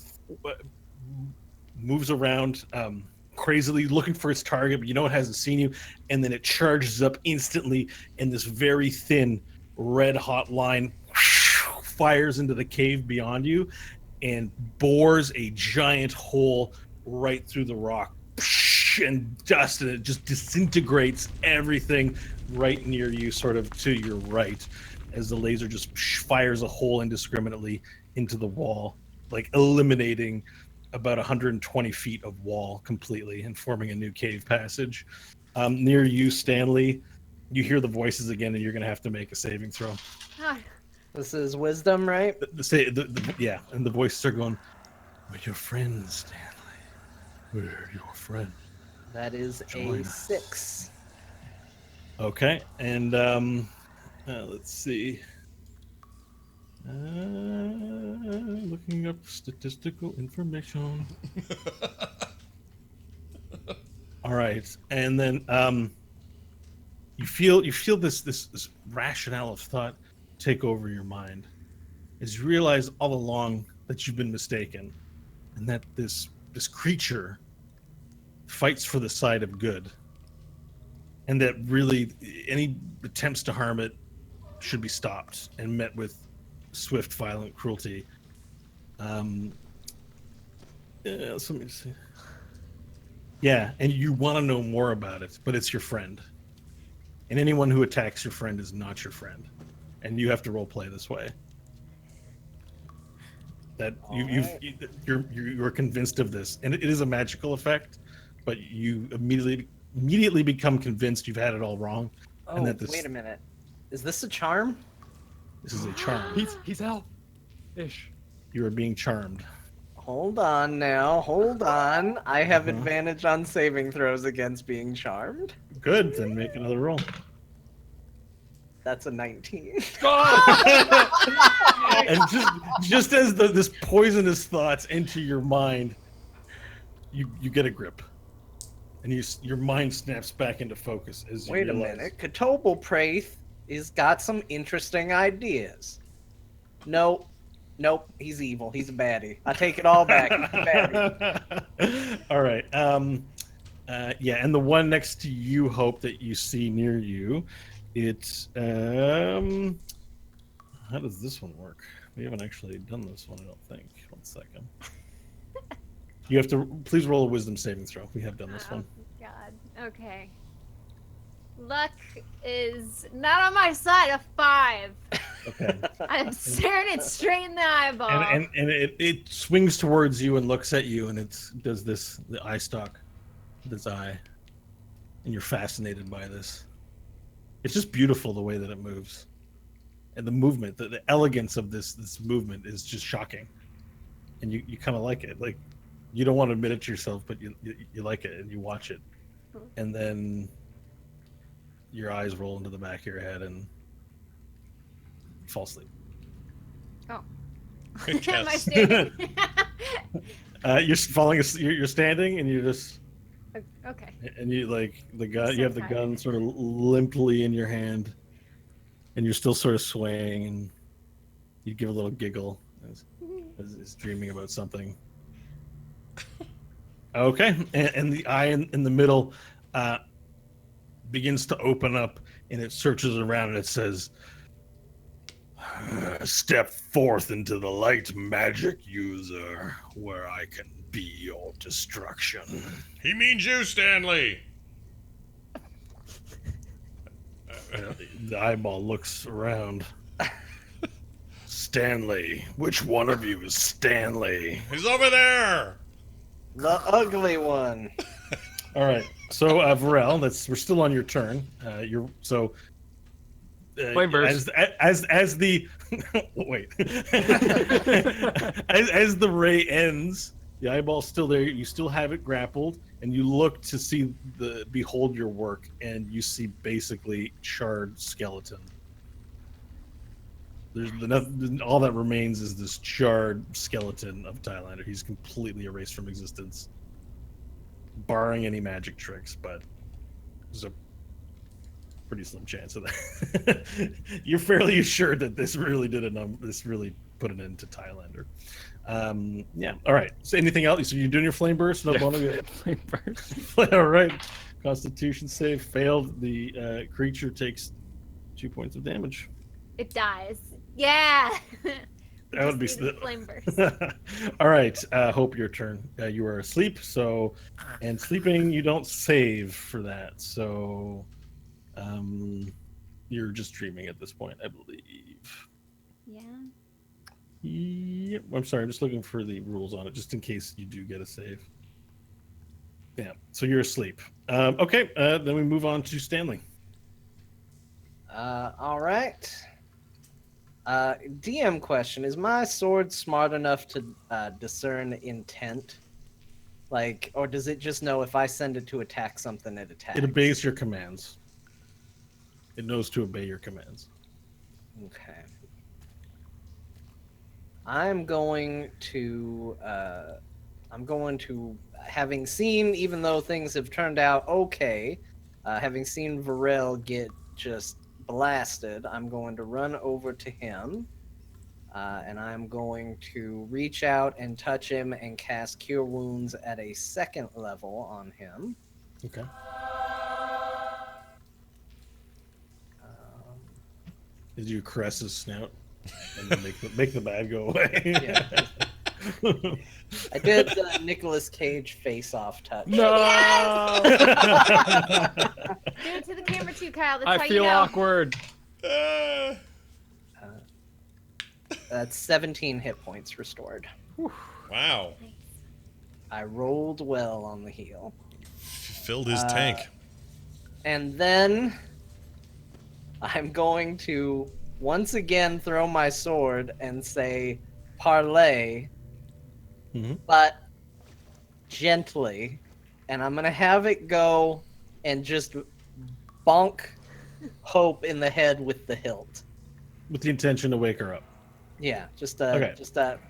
moves around crazily looking for its target, but it hasn't seen you, and then it charges up instantly, and this very thin red hot line fires into the cave beyond you and bores a giant hole right through the rock, and dust, and it just disintegrates everything right near you, sort of to your right, as the laser just fires a hole indiscriminately into the wall, eliminating about 120 feet of wall completely and forming a new cave passage. Near you, Stanley, you hear the voices again, and you're going to have to make a saving throw. This is wisdom, right? Yeah, and the voices are going, "We're your friends, Stanley. We're your friends." That is Join a us. 6. Okay, and let's see. Looking up statistical information. All right, and then you feel this rationale of thought take over your mind, as you realize all along that you've been mistaken, and that this creature fights for the side of good, and that really any attempts to harm it should be stopped and met with swift, violent cruelty. Let me see. Yeah, and you want to know more about it, but it's your friend, and anyone who attacks your friend is not your friend, and you have to role play this way. That All you've right. you're convinced of this, and it is a magical effect, but you immediately become convinced you've had it all wrong, and Oh, that this wait a minute. Is this a charm? this is a charm. He's out. Ish. You are being charmed. Hold on now. Hold on. I have Uh-huh. advantage on saving throws against being charmed. Good. Then make another roll. That's a 19. And just as this poisonous thoughts enter your mind, you get a grip, and your mind snaps back into focus as you Wait a realize. minute. Katobal Praith is got some interesting ideas. Nope. Nope. He's evil. He's a baddie. I take it all back. He's a baddie. All right. Yeah, and the one next to you, Hope, that you see near you, it's how does this one work? We haven't actually done this one, I don't think. 1 second. You have to please roll a wisdom saving throw. We have done this one. God. Okay. Luck is not on my side. A 5. Okay. I'm staring it straight in the eyeball. And it swings towards you and looks at you, and does the eye stalk, this eye, and you're fascinated by this. It's just beautiful the way that it moves, and the movement, the elegance of this movement is just shocking, and you kind of like it. Like, you don't want to admit it to yourself, but you like it, and you watch it, and then your eyes roll into the back of your head and you fall asleep. Oh. Am I Yes. standing? You're falling asleep, you're standing, and you're just. Okay. And you like the gun. So You have the tired. gun sort of limply in your hand, and you're still sort of swaying, and you give a little giggle as dreaming about something. Okay, and the eye in the middle begins to open up, and it searches around, and it says, "Step forth into the light, magic user, where I can be your destruction." He means you, Stanley. The eyeball looks around. Stanley, which one of you is Stanley? He's over there. The ugly one. All right, so Varel, we're still on your turn. You're so. Flame burst. As the wait, as the ray ends, the eyeball's still there. You still have it grappled, and you look to behold your work, and you see basically charred skeleton. All that remains is this charred skeleton of Thailander. He's completely erased from existence, barring any magic tricks. But there's a pretty slim chance of that. You're fairly assured that this really this really put an end to Thailander. Yeah. All right. So anything else? So you're doing your flame burst? No bonus. Flame burst. All right. Constitution save failed. The creature takes 2 points of damage. It dies. Yeah. That would be Just need a flame burst. All right. Hope, your turn. You are asleep. So, and sleeping, you don't save for that. So, you're just dreaming at this point, I believe. Yeah. Yep. I'm sorry. I'm just looking for the rules on it, just in case you do get a save. Yeah. So you're asleep. Okay. Then we move on to Stanley. All right. DM question: is my sword smart enough to discern intent? Like, or does it just know if I send it to attack something, it attacks? It obeys your commands. It knows to obey your commands. Okay. I'm going to, having seen, even though things have turned out okay, having seen Varel get just blasted, I'm going to run over to him, and I'm going to reach out and touch him and cast Cure Wounds at a 2nd level on him. Okay. Did you caress his snout and then make the bad go away? Yeah. I did the Nicolas Cage face-off touch. No. Do it to the camera too, Kyle. That's how I feel you know. awkward. That's 17 hit points restored. Wow. I rolled well on the heal. Filled his tank. And then I'm going to once again throw my sword and say parlay, but gently. And I'm going to have it go and just bonk Hope in the head with the hilt. With the intention to wake her up. Yeah, just Okay.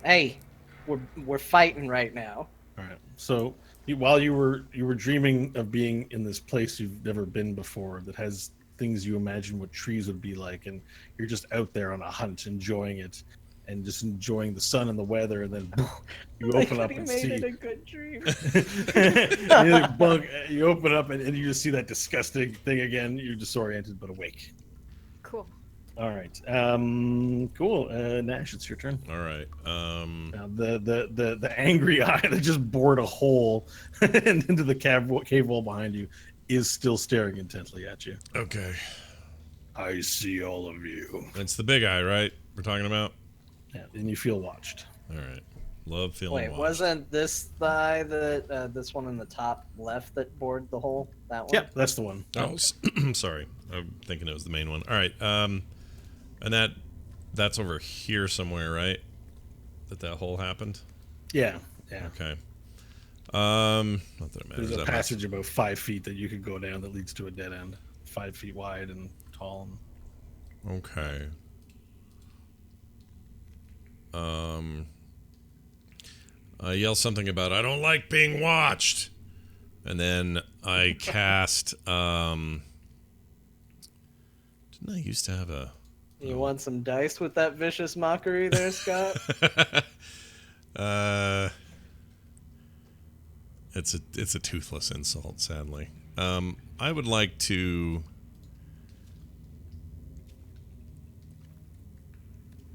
Hey, we're fighting right now. All right. So while you were dreaming of being in this place you've never been before, that has things you imagine what trees would be like, and you're just out there on a hunt, enjoying it, and just enjoying the sun and the weather, and then you open up and see. Made it a good dream. You open up and you just see that disgusting thing again. You're disoriented but awake. Cool. All right. Cool. Nash, it's your turn. All right. Now, the angry eye that just bored a hole into the cave wall behind you is still staring intently at you. Okay. I see all of you. It's the big eye, right? We're talking about? Yeah, and you feel watched. All right. Love feeling Wait, watched. wasn't this thigh this one in the top left that bored the hole? That one? Yeah, that's the one. Oh, sorry. I'm thinking it was the main one. All right. And that's over here somewhere, right? That hole happened? Yeah. Okay. Not that it matters There's a that passage about 5 feet that you could go down that leads to a dead end. 5 feet wide and tall. much. Okay. I yell something about I don't like being watched. And then I cast didn't I used to have a You want some dice with that vicious mockery there, Scott? It's a toothless insult, sadly. I would like to.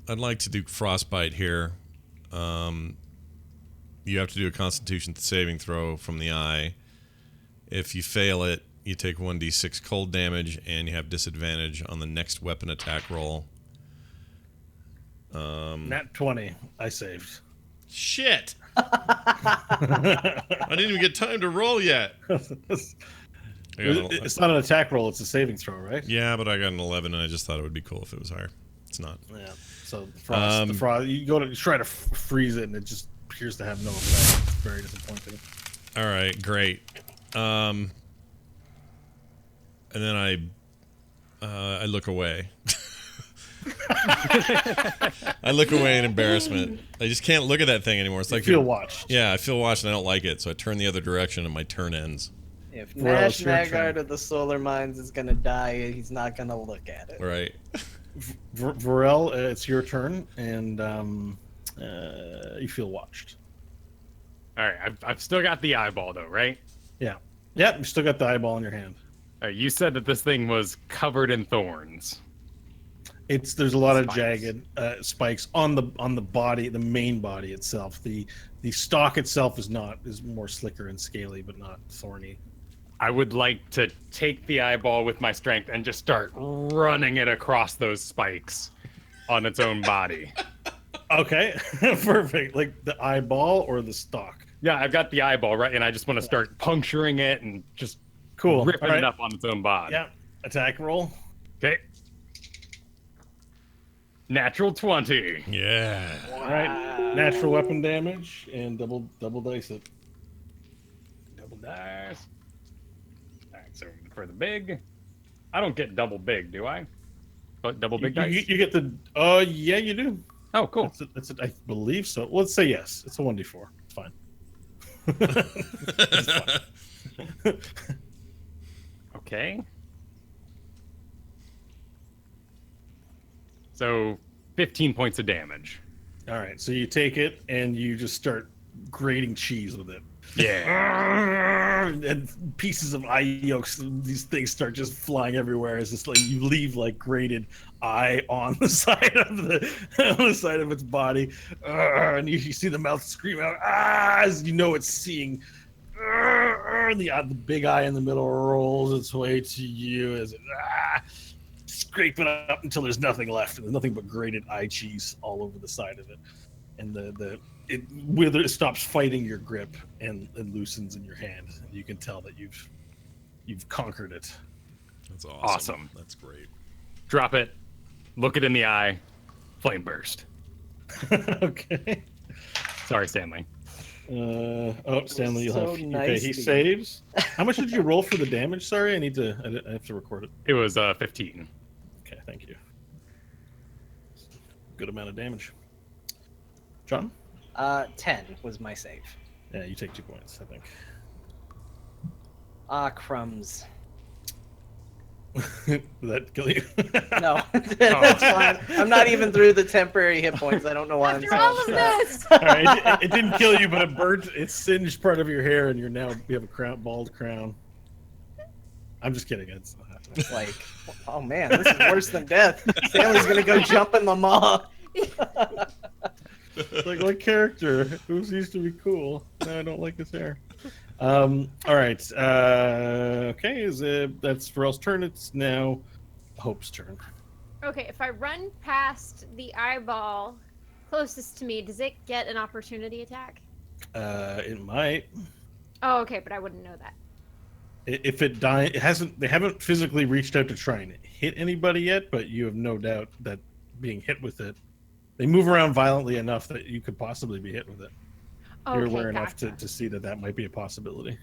I'd like to do frostbite here. You have to do a Constitution saving throw from the eye. If you fail it, you take 1d6 cold damage, and you have disadvantage on the next weapon attack roll. Nat 20. I saved. Shit! I didn't even get time to roll yet. It's not an attack roll, it's a saving throw, right? Yeah, but I got an 11, and I just thought it would be cool if it was higher. It's not. Yeah. So the frost, you go to try to freeze it, and it just appears to have no effect. It's very disappointing. All right, great. And then I look away. I look away in embarrassment. I just can't look at that thing anymore. It's like You feel watched. Yeah, I feel watched, and I don't like it. So I turn the other direction, and my turn ends. If Well, Nash it's your turn. Nagard of the Solar Mines is gonna die, he's not gonna look at it. Right. Varel, it's your turn, and you feel watched. All right, I've still got the eyeball though, right? Yeah, you still got the eyeball in your hand. All right, you said that this thing was covered in thorns. There's a lot of Spikes. jagged spikes on the body, the main body itself. The stalk itself is more slicker and scaly, but not thorny. I would like to take the eyeball with my strength and just start running it across those spikes on its own body. Okay, perfect. Like the eyeball or the stalk. Yeah, I've got the eyeball, right? And I just want to start puncturing it and just Cool. ripping All right. it up on its own body. Yeah, attack roll. Okay. Natural 20. Yeah. All right, natural weapon damage and double dice it. Double dice. All right, so for the big, I don't get double big, do I? But double big dice? You get the. Yeah, you do. Oh, cool. I believe so. Let's say yes. It's a 1d4. It's fine. It's fine. Okay. So 15 points of damage. All right, so you take it and you just start grating cheese with it. Yeah. And pieces of eye yolks, these things start just flying everywhere. It's just like you leave like grated eye on the side of its body, and you see the mouth scream out as you know it's seeing. The big eye in the middle rolls its way to you as it scrape it up until there's nothing left, and there's nothing but grated eye cheese all over the side of it. And it stops fighting your grip and loosens in your hand. And you can tell that you've conquered it. That's awesome. Awesome. That's great. Drop it. Look it in the eye. Flame burst. Okay. Sorry, Stanley. Stanley, you'll so have. nice Okay, he to you. saves. How much did you roll for the damage? Sorry, I have to record it. It was 15. Okay, thank you. Good amount of damage. John? 10 was my save. Yeah, you take 2 points, I think. Ah, crumbs. Did that kill you? No, that's fine. I'm not even through the temporary hit points. I don't know why I'm After so all of upset. this. All right, it didn't kill you, but it burnt. It singed part of your hair, and you have a bald crown. I'm just kidding. It's not happening. It's like, oh man, this is worse than death. Stanley's gonna go jump in the maw. Like, what character? Who's used to be cool? No, I don't like his hair. All right. Okay. That's Pharrell's turn. It's now Hope's turn. Okay, if I run past the eyeball closest to me, does it get an opportunity attack? It might. Oh, okay, but I wouldn't know that. If it dies, they haven't physically reached out to try and hit anybody yet, but you have no doubt that being hit with it, they move around violently enough that you could possibly be hit with it. You're Okay, aware enough gotcha. to see that might be a possibility.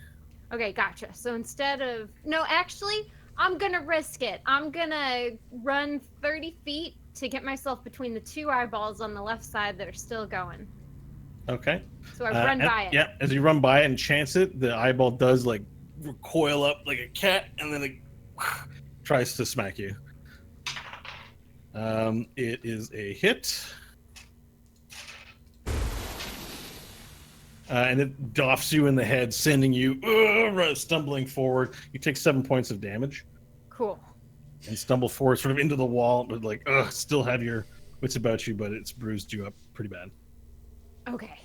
Okay, gotcha. So instead of... No, actually, I'm gonna risk it. I'm gonna run 30 feet to get myself between the two eyeballs on the left side that are still going. Okay. So I run by it. Yeah, as you run by it and chance it, the eyeball does like recoil up like a cat, and then it tries to smack you. It is a hit. And it doffs you in the head, sending you stumbling forward. You take 7 points of damage Cool. and stumble forward sort of into the wall, but like, still have your wits about you, but it's bruised you up pretty bad. Okay.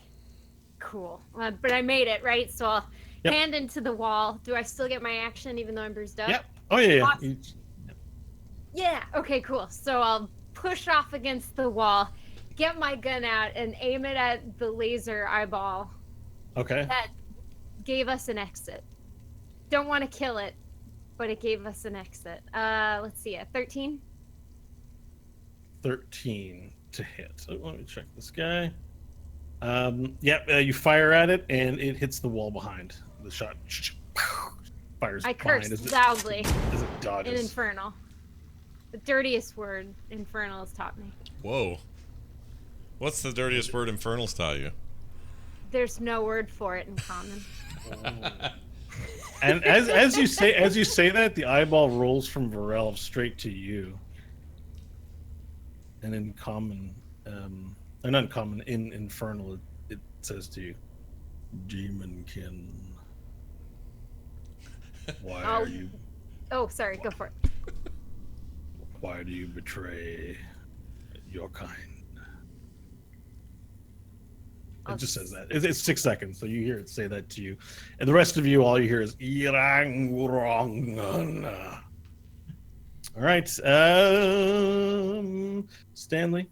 Cool. But I made it, right? So I'll Yep. hand into the wall. Do I still get my action even though I'm bruised up? Yep. Oh, yeah. Awesome. Yeah. Okay, cool. So I'll push off against the wall, get my gun out, and aim it at the laser eyeball Okay. that gave us an exit. Don't want to kill it, but it gave us an exit. Let's see, 13? 13 to hit. So let me check this guy. You fire at it, and it hits the wall behind. The shot fires I behind cursed loudly as it in dodges. Infernal. The dirtiest word Infernal has taught me. Whoa. What's the dirtiest word Infernal's taught you? There's no word for it in common. And as you say that, the eyeball rolls from Varel straight to you. And in common, and uncommon, in Infernal, it says to you, Demonkin. Why are you? Oh, sorry, go for it. Why do you betray your kind? It just says that. It's 6 seconds, so you hear it say that to you. And the rest of you, all you hear is Irang Wrong. All right. Stanley,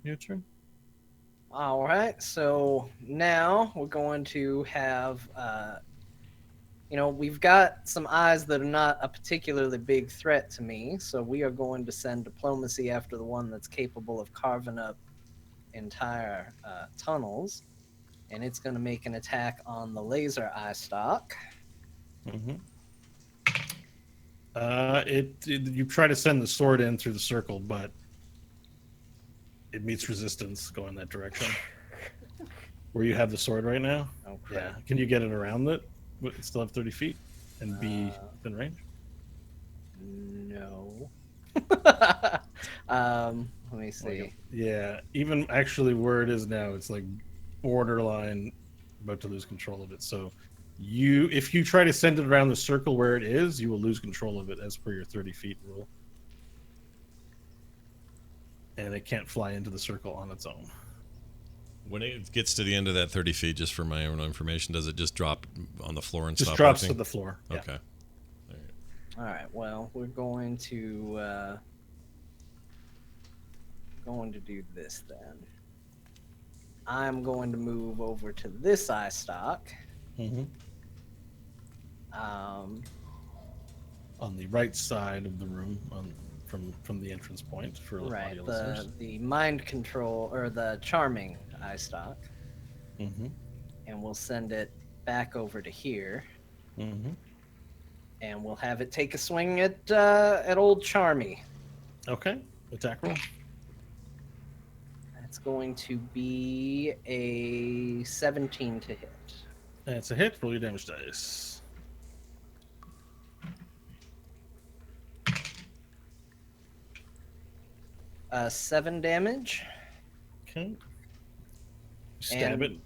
your turn. All right, so now we're going to have, we've got some eyes that are not a particularly big threat to me, so we are going to send diplomacy after the one that's capable of carving up entire tunnels, and it's going to make an attack on the laser eye stalk. Mm-hmm. You try to send the sword in through the circle, but it meets resistance going that direction. Where you have the sword right now? Oh, Yeah. crap. Can you get it around it? Still have 30 feet and be within range? No. Let me see. Yeah. Even actually where it is now, it's like borderline about to lose control of it. So if you try to send it around the circle where it is, you will lose control of it as per your 30 feet rule. And it can't fly into the circle on its own. When it gets to the end of that 30 feet, just for my own information, does it just drop on the floor and Just stop drops working? to the floor. Yeah. Okay. All right, well, we're going to going to do this then. I'm going to move over to this eye stalk. Mm-hmm. On the right side of the room, from the entrance point for Right, audio listeners. the mind control or the charming eye stalk, Mm-hmm. and we'll send it back over to here, Mm-hmm. and we'll have it take a swing at old Charmy. Okay. Attack roll. That's going to be a 17 to hit. That's a hit. Roll your damage dice. 7 damage. Okay. Stab And- it.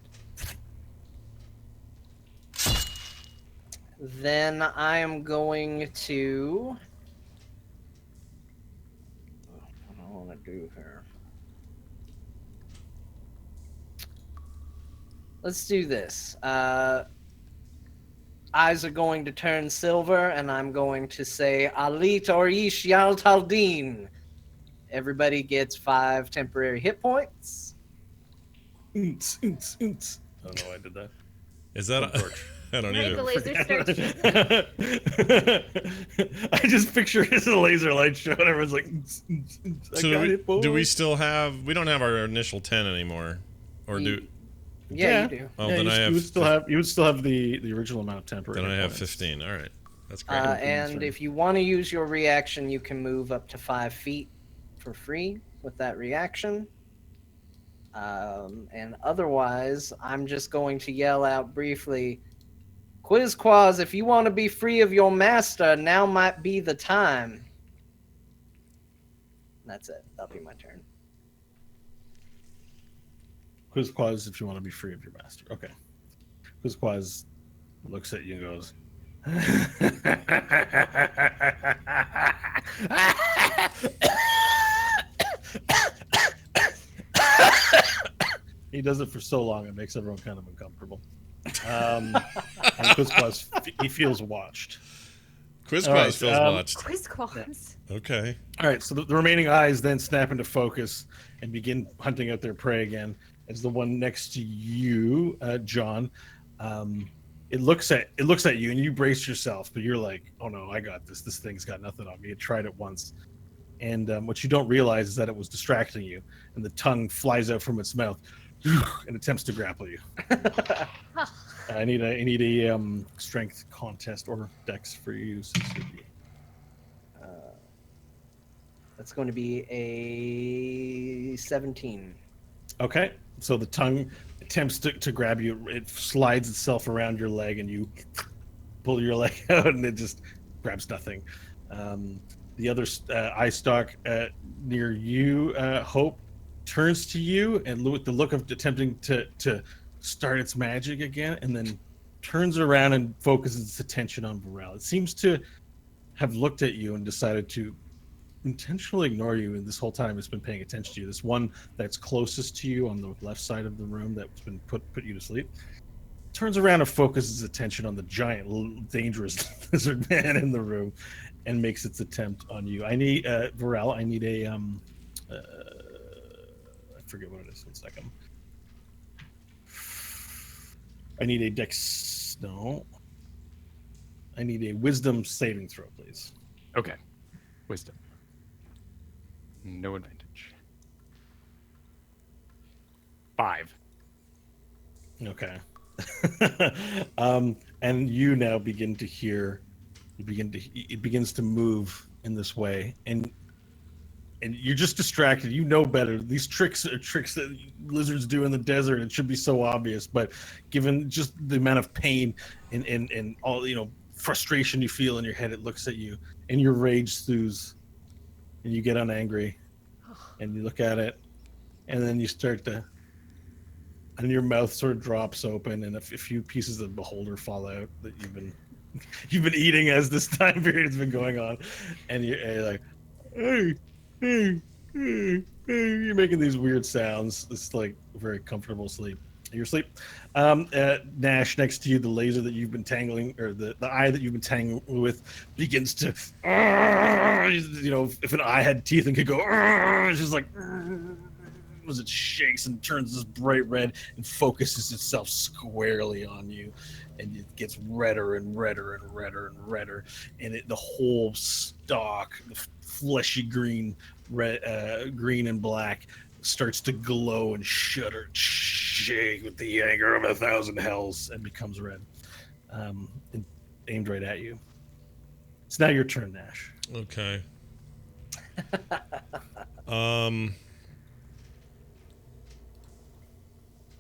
Then I am going to. What do I want to do here? Let's do this. Eyes are going to turn silver, and I'm going to say Alit Orish Yal Taldin. Everybody gets 5 temporary hit points. Oonts, oonts, oonts. I don't know why I did that. Is that? I don't Make the either. laser start. I just picture it as a laser light show, and everyone's like, "Oonts, oonts, oonts. I So got it, do we boys." still have? We don't have our initial 10 anymore, or do? Yeah, you do. Oh, Yeah, then you, I have. you would still have the original amount of temporary. Then I hit have points. 15. All right, that's great. And if you want to use your reaction, you can move up to 5 feet for free with that reaction. And otherwise, I'm just going to yell out briefly, Quizquaz, if you want to be free of your master, now might be the time. That's it. That'll be my turn. Quizquaz, if you want to be free of your master. Okay. Quizquaz looks at you and goes, he does it for so long, it makes everyone kind of uncomfortable. And Quizquaz, he feels watched. Quizquaz all right, feels watched. Quizquaz. Okay. All right, so the remaining eyes then snap into focus and begin hunting out their prey again. As the one next to you, John, it looks at you and you brace yourself, but you're like, "Oh no, I got this. This thing's got nothing on me." It tried it once, and what you don't realize is that it was distracting you, and the tongue flies out from its mouth and attempts to grapple you. I need a strength contest or dex for you. That's going to be a 17. Okay, so the tongue attempts to grab you. It slides itself around your leg, and you pull your leg out, and it just grabs nothing. The other eye stalk near you, Hope, turns to you, and with the look of attempting to start its magic again, and then turns around and focuses its attention on Varel. It seems to have looked at you and decided to intentionally ignore you, and this whole time it's been paying attention to you. This one that's closest to you on the left side of the room that's been put you to sleep turns around and focuses attention on the giant dangerous lizard man in the room and makes its attempt on you. I need Varel, I need a I forget what it is. 1 second. I need a I need a wisdom saving throw, please. Okay. Wisdom. No advantage. 5. Okay. And you now begin to hear. It begins to move in this way, and you're just distracted. You know better. These tricks are tricks that lizards do in the desert. It should be so obvious, but given just the amount of pain and all frustration you feel in your head, it looks at you, and your rage stews, and you get unangry, and you look at it, and then you start to, and your mouth sort of drops open, and a few pieces of beholder fall out that you've been eating as this time period has been going on, and you're like, hey, you're making these weird sounds. It's like a very comfortable sleep. You're asleep. Nash, next to you, the laser that you've been tangling, or the eye that you've been tangling with, begins to, if an eye had teeth and could go, it's just like, as it shakes and turns this bright red and focuses itself squarely on you, and it gets redder and redder and redder and redder, and the whole stalk, the fleshy green, green and black, starts to glow and shudder, shake with the anger of 1,000 hells, and becomes red, and aimed right at you. It's now your turn, Nash. Okay.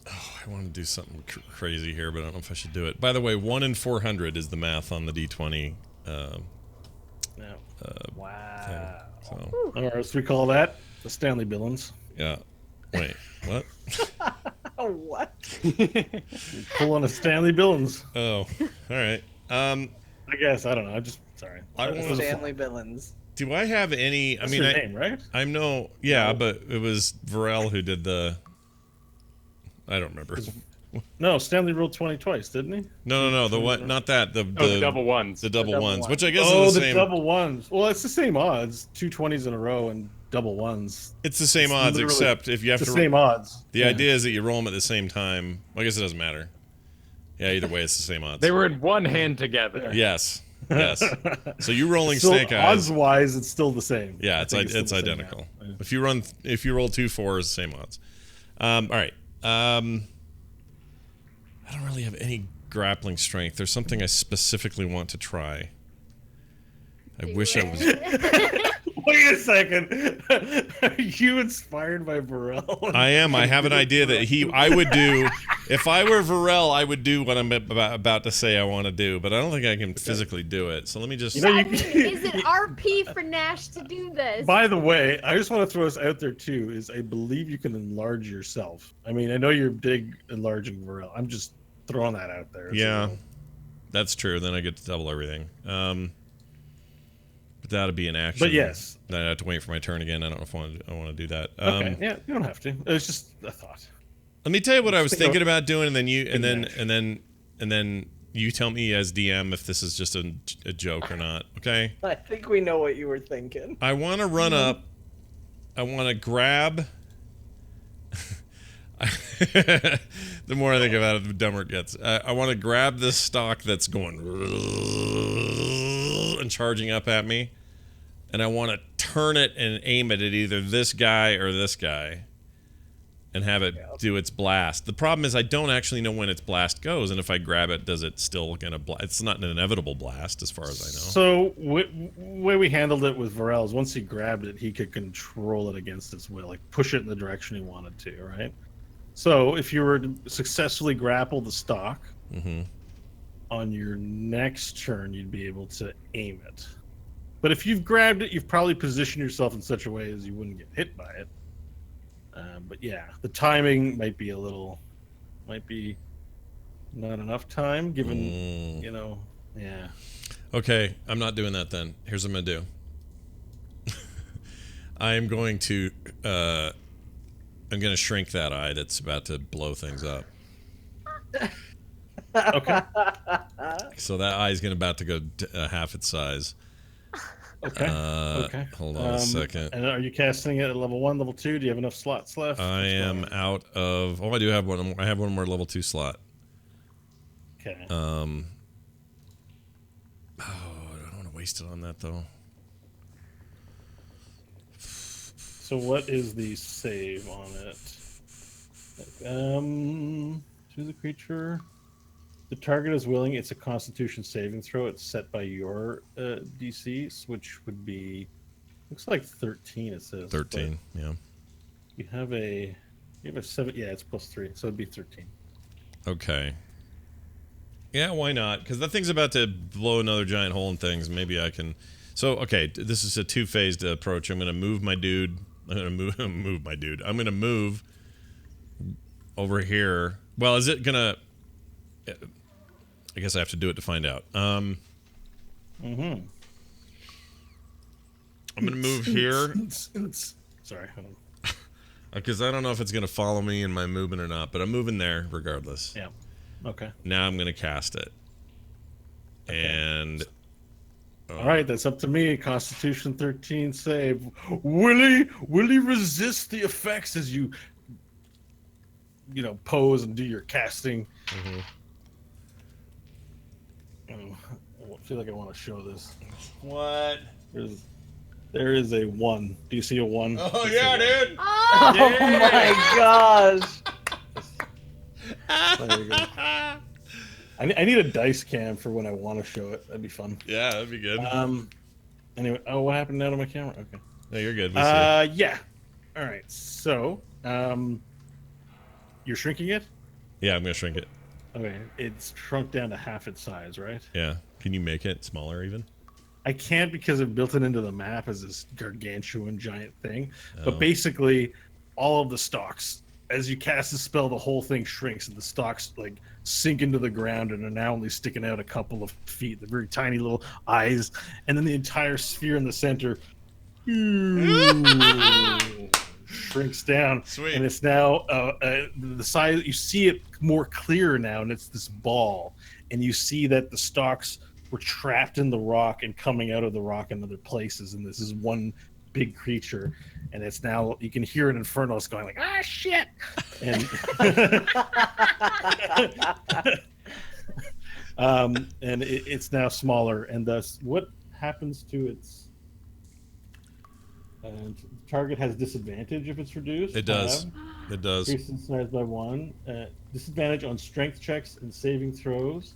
I want to do something crazy here, but I don't know if I should do it. By the way, 1 in 400 is the math on the D20. Wow. So. All right, so we call that the Stanley Billings. Yeah. Wait, what? What? Pull on a Stanley Billings. Oh, all right. I guess, I don't know. I'm just, sorry. I want Stanley Billings. Do I have any? That's I mean, your name, right? I'm yeah, but it was Varel who did the. I don't remember. No, Stanley rolled 20 twice, didn't he? No, the what? Not that. The double ones. The double ones, ones. which I guess Oh, is the the same. double ones. Well, it's the same odds. 2 20s in a row and double ones. It's the same It's odds, literally except if you have the to. same odds. The Yeah. idea is that you roll them at the same time. I guess it doesn't matter. Yeah, either way, it's the same odds. They were in one hand together. Yes. Yes. So you rolling So snake eyes. odds-wise, it's still the same. Yeah, I it's think still it's the same identical. now. Yeah. If you roll 2 4s, same odds. All right. I don't really have any grappling strength. There's something I specifically want to try. I wish I was. Wait a second. Are you inspired by Varel? I am. I have an idea that I would do. If I were Varel, I would do what I'm about to say I want to do, but I don't think I can physically do it. So let me just. You know, Is it RP for Nash to do this? By the way, I just want to throw this out there too. Is I believe you can enlarge yourself. I mean, I know you're big enlarging Varel. I'm just throwing that out there. Yeah, that's true. Then I get to double everything. But that'd be an action. But yes, then I have to wait for my turn again. I don't know if I want to do that. Okay. Yeah, you don't have to. It's just a thought. Let me tell you what I was Think thinking about- about doing, and then you tell me as DM if this is just a joke or not. Okay. I think we know what you were thinking. I want to run up. I want to grab. The more I think about it, the dumber it gets. I want to grab this stock that's going and charging up at me, and I want to turn it and aim it at either this guy or this guy, and have it do its blast. The problem is I don't actually know when its blast goes, and if I grab it, does it still gonna blast? It's not an inevitable blast, as far as I know. So, way we handled it with Varel is once he grabbed it, he could control it against its will, like push it in the direction he wanted to, right? So, if you were to successfully grapple the stock, on your next turn, you'd be able to aim it. But if you've grabbed it, you've probably positioned yourself in such a way as you wouldn't get hit by it. But yeah, the timing might be not enough time, given, yeah. Okay, I'm not doing that then. Here's what I'm gonna do. I am going to I'm gonna shrink that eye that's about to blow things up. Okay. So that eye is about to go half its size. Okay. Okay. Hold on a second. And are you casting it at level 1, level 2? Do you have enough slots left? I am out of. Oh, I do have one. I have one more level 2 slot. Okay. Oh, I don't want to waste it on that though. So what is the save on it? To the creature. The target is willing. It's a Constitution saving throw. It's set by your DC, which would be, looks like 13. It says 13. Yeah. You have a 7. Yeah, it's +3, so it'd be 13. Okay. Yeah, why not? Because that thing's about to blow another giant hole in things. Maybe I can. So okay, this is a 2-phased approach. I'm gonna move my dude. I'm gonna move my dude. I'm gonna move over here. Well, is it gonna? I guess I have to do it to find out. I'm gonna move here. Sorry. Hold on. Because I don't know if it's gonna follow me in my movement or not, but I'm moving there regardless. Yeah. Okay. Now I'm gonna cast it. Okay. And All right, that's up to me. Constitution 13 save. Will he resist the effects as you pose and do your casting? Mhm. I feel like I want to show this. What? There is a 1. Do you see a 1? Oh yeah, dude. Oh, Oh my gosh! There you go. I need a dice cam for when I want to show it. That'd be fun. Yeah, that'd be good. Anyway, what happened now to my camera? Okay. No, you're good. We see. Yeah. All right. So, you're shrinking it? Yeah, I'm gonna shrink it. Okay. It's shrunk down to half its size, right? Yeah. Can you make it smaller even? I can't because I've built it into the map as this gargantuan giant thing. Oh. But basically, all of the stalks, as you cast the spell, the whole thing shrinks and the stalks like sink into the ground and are now only sticking out a couple of feet. The very tiny little eyes, and then the entire sphere in the center shrinks down. Sweet. And it's now the size. You see it more clear now, and it's this ball. And you see that the stalks were trapped in the rock and coming out of the rock in other places. And this is one big creature, and it's now you can hear an infernal going like shit, and and it's now smaller, and thus what happens to its target has disadvantage if it's reduced. It does. It does. Increase in size by 1. Disadvantage on strength checks and saving throws.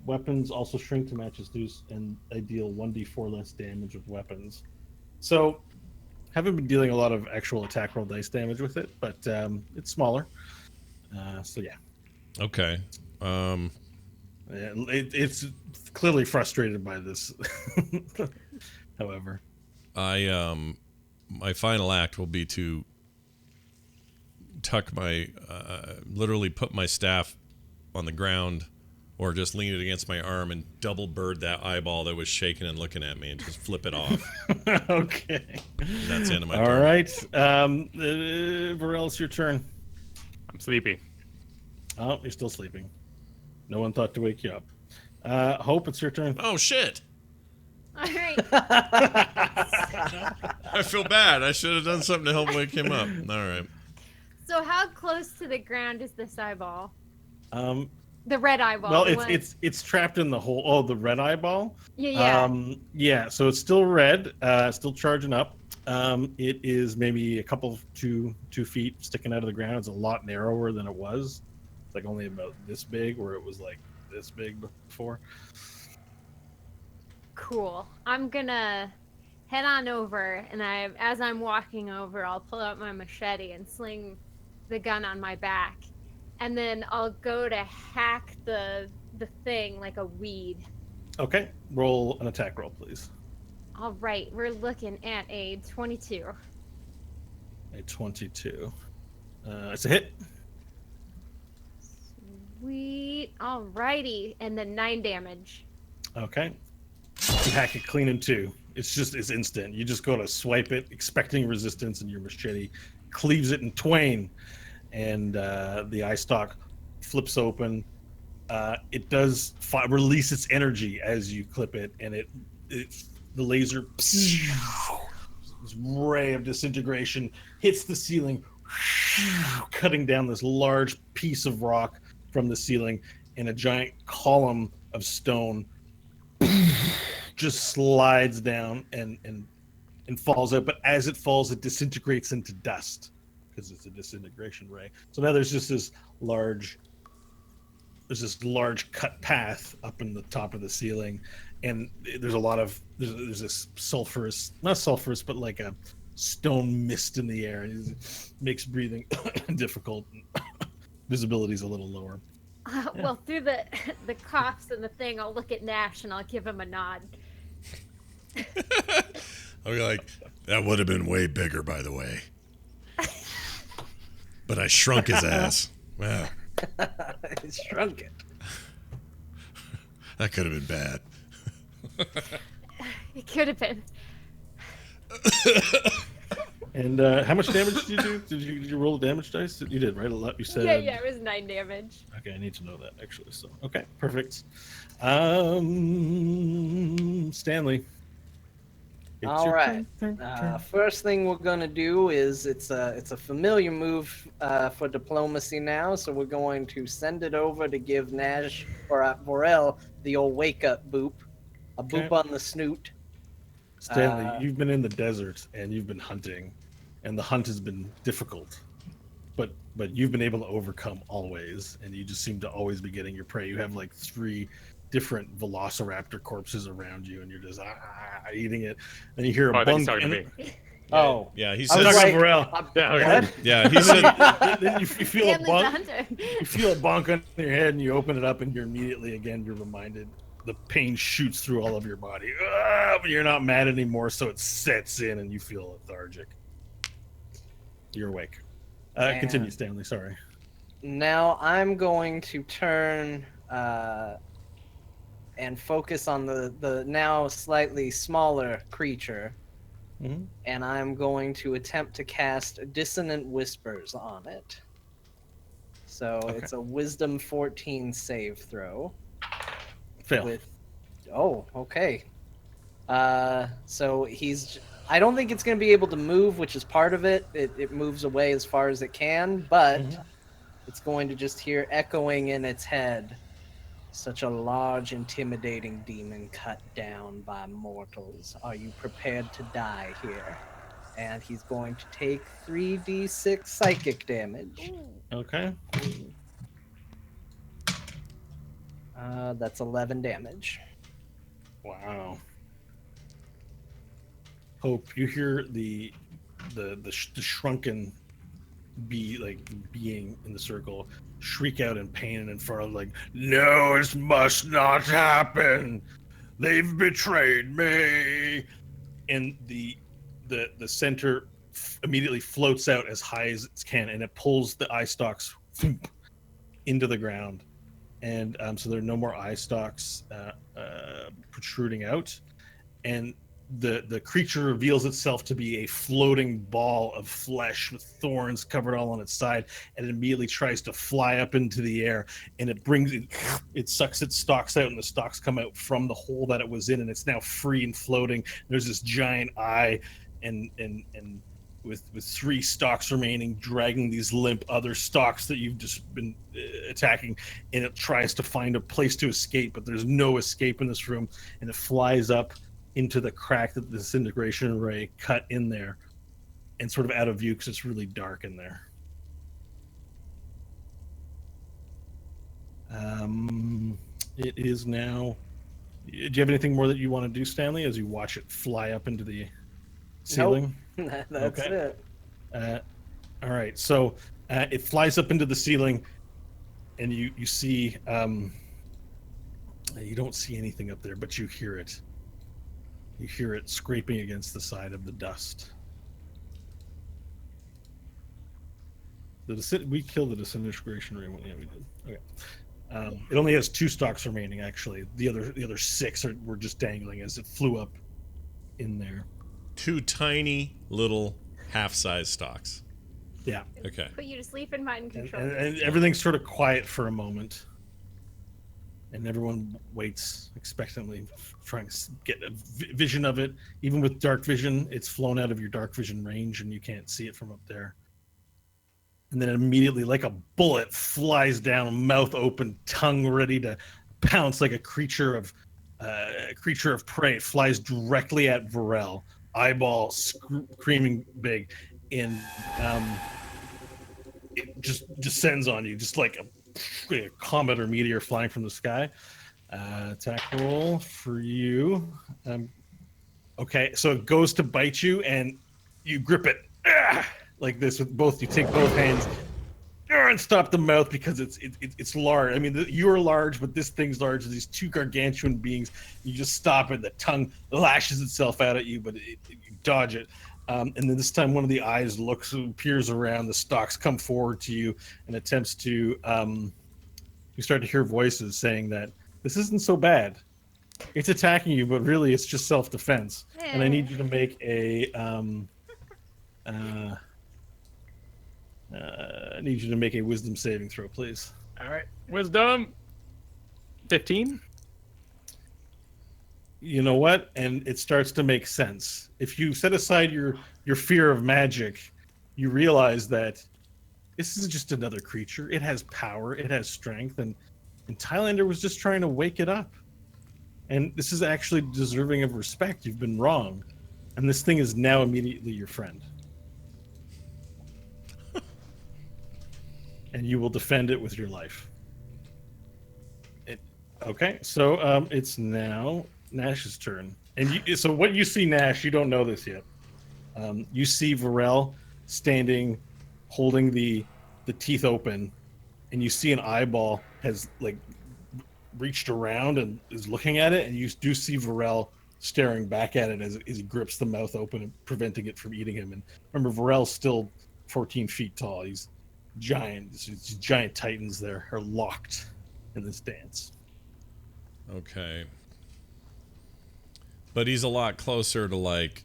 Weapons also shrink to match its use, and I deal 1d4 less damage with weapons. So, haven't been dealing a lot of actual attack roll dice damage with it, but it's smaller. So yeah. Okay. It's clearly frustrated by this. However, my final act will be to tuck my, literally put my staff on the ground, or just lean it against my arm and double bird that eyeball that was shaking and looking at me, and just flip it off. okay. And that's the end of my All turn. right, Varel, it's your turn. I'm sleepy. Oh, you're still sleeping. No one thought to wake you up. Hope, it's your turn. Oh shit! all right. I feel bad. I should have done something to help wake him up. All right. So how close to the ground is this eyeball? Um, The red eyeball. well, the one- it's trapped in the hole. Oh, the red eyeball. yeah. Yeah. So it's still red. Still charging up. It is maybe a couple 2 feet sticking out of the ground. It's a lot narrower than it was. It's like only about this big, where it was like this big before. Cool. I'm gonna head on over, and as I'm walking over, I'll pull out my machete and sling the gun on my back, and then I'll go to hack the thing like a weed. Okay. Roll an attack roll, please. All right, we're looking at a 22. A 22. It's a hit. Sweet. All righty, and then 9 damage. Okay. You hack it clean in 2. It's instant. You just go to swipe it, expecting resistance, and your machete cleaves it in twain. And the eye stalk flips open. It does release its energy as you clip it, and the laser, this ray of disintegration hits the ceiling, cutting down this large piece of rock from the ceiling, and a giant column of stone just slides down and falls out. But as it falls, it disintegrates into dust because it's a disintegration ray. So now there's this large cut path up in the top of the ceiling, and there's this sulfurous, not sulfurous, but like a stone mist in the air, and it makes breathing difficult. Visibility's a little lower. Well, through the coughs and the thing, I'll look at Nash and I'll give him a nod. I'll be like, that would have been way bigger, by the way. But I shrunk his ass. Wow. It shrunk it. That could have been bad. It could have been. And how much damage did you do? Did you roll a damage dice? You did, right? A lot. You said. Yeah, it was 9 damage. Okay, I need to know that actually. So okay, perfect. Stanley. It's All your right. turn. First thing we're gonna do is it's a familiar move for diplomacy now, so we're going to send it over to give Nash or Vorel the old wake up boop, a boop on the snoot. Stanley, you've been in the desert and you've been hunting, and the hunt has been difficult, but you've been able to overcome always, and you just seem to always be getting your prey. You have like 3 different velociraptor corpses around you, and you're just eating it. And you hear a he's bunk. talking to me. Oh, Yeah, he I was says. like, Vorel. Yeah, what? Yeah, he said. Then you feel a Stanley's the bunk. hunter. You feel a bonk on your head, and you open it up, and you're immediately you're reminded. The pain shoots through all of your body, but you're not mad anymore, so it sets in, and you feel lethargic. You're awake. Continue, Stanley. Sorry. Now I'm going to turn and focus on the now slightly smaller creature, and I'm going to attempt to cast Dissonant Whispers on it. So it's a Wisdom 14 save throw. Fail. Okay. So I don't think it's going to be able to move, which is part of it. It moves away as far as it can, but it's going to just hear echoing in its head, such a large, intimidating demon cut down by mortals. Are you prepared to die here? And he's going to take 3d6 psychic damage. Okay. That's 11 damage. Wow. Hope, you hear the shrunken being in the circle shriek out in pain and in front of no, it must not happen. They've betrayed me. And the center immediately floats out as high as it can, and it pulls the eye stalks into the ground. And so there are no eye stalks protruding out, and the creature reveals itself to be a floating ball of flesh with thorns covered all on its side, and it immediately tries to fly up into the air, and it sucks its stalks out, and the stalks come out from the hole that it was in, and it's now free and floating. There's this giant eye, and with 3 stalks remaining, dragging these limp other stalks that you've just been attacking, and it tries to find a place to escape, but there's no escape in this room, and it flies up into the crack that the disintegration ray cut in there, and sort of out of view because it's really dark in there. It is now. Do you have anything more that you want to do, Stanley, as you watch it fly up into the ceiling? Nope. That's it. All right, so it flies up into the ceiling, and you see. You don't see anything up there, but you hear it. You hear it scraping against the side of the dust. We killed the disintegration ray. Yeah, we did. Okay. It only has 2 stalks remaining. Actually, the other 6 were just dangling as it flew up in there. 2 tiny little half-size stalks. Yeah. Okay. Put you to sleep in mind control. And everything's sort of quiet for a moment. And everyone waits expectantly, trying to get a vision of it. Even with dark vision, it's flown out of your dark vision range, and you can't see it from up there. And then immediately, like a bullet, flies down, mouth open, tongue ready to pounce like a creature of prey. It flies directly at Vorel, eyeball screaming big, and it just descends on you, just like a comet or meteor flying from the sky. Attack roll for you. Okay, so it goes to bite you, and you grip it like this with both. You take both hands and stop the mouth because it's large. I mean, you're large, but this thing's large. These 2 gargantuan beings. You just stop it. The tongue lashes itself out at you, but you dodge it. And then this time, one of the eyes peers around. The stalks come forward to you and attempts to. You start to hear voices saying that this isn't so bad. It's attacking you, but really, it's just self-defense. And I need you to make a I need you to make a wisdom saving throw, please. All right, wisdom. 15. You know what? And it starts to make sense. If you set aside your fear of magic, you realize that this is just another creature. It has power. It has strength. And Thailander was just trying to wake it up. And this is actually deserving of respect. You've been wrong. And this thing is now immediately your friend. And you will defend it with your life. Okay, so it's now Nash's turn. And so what you see, Nash, you don't know this yet. You see Varel standing, holding the teeth open, and you see an eyeball has like reached around and is looking at it, and you do see Varel staring back at it as he grips the mouth open and preventing it from eating him. And remember, Varel's still 14 feet tall. He's giant. These giant titans there are locked in this dance. Okay. But he's a lot closer to like...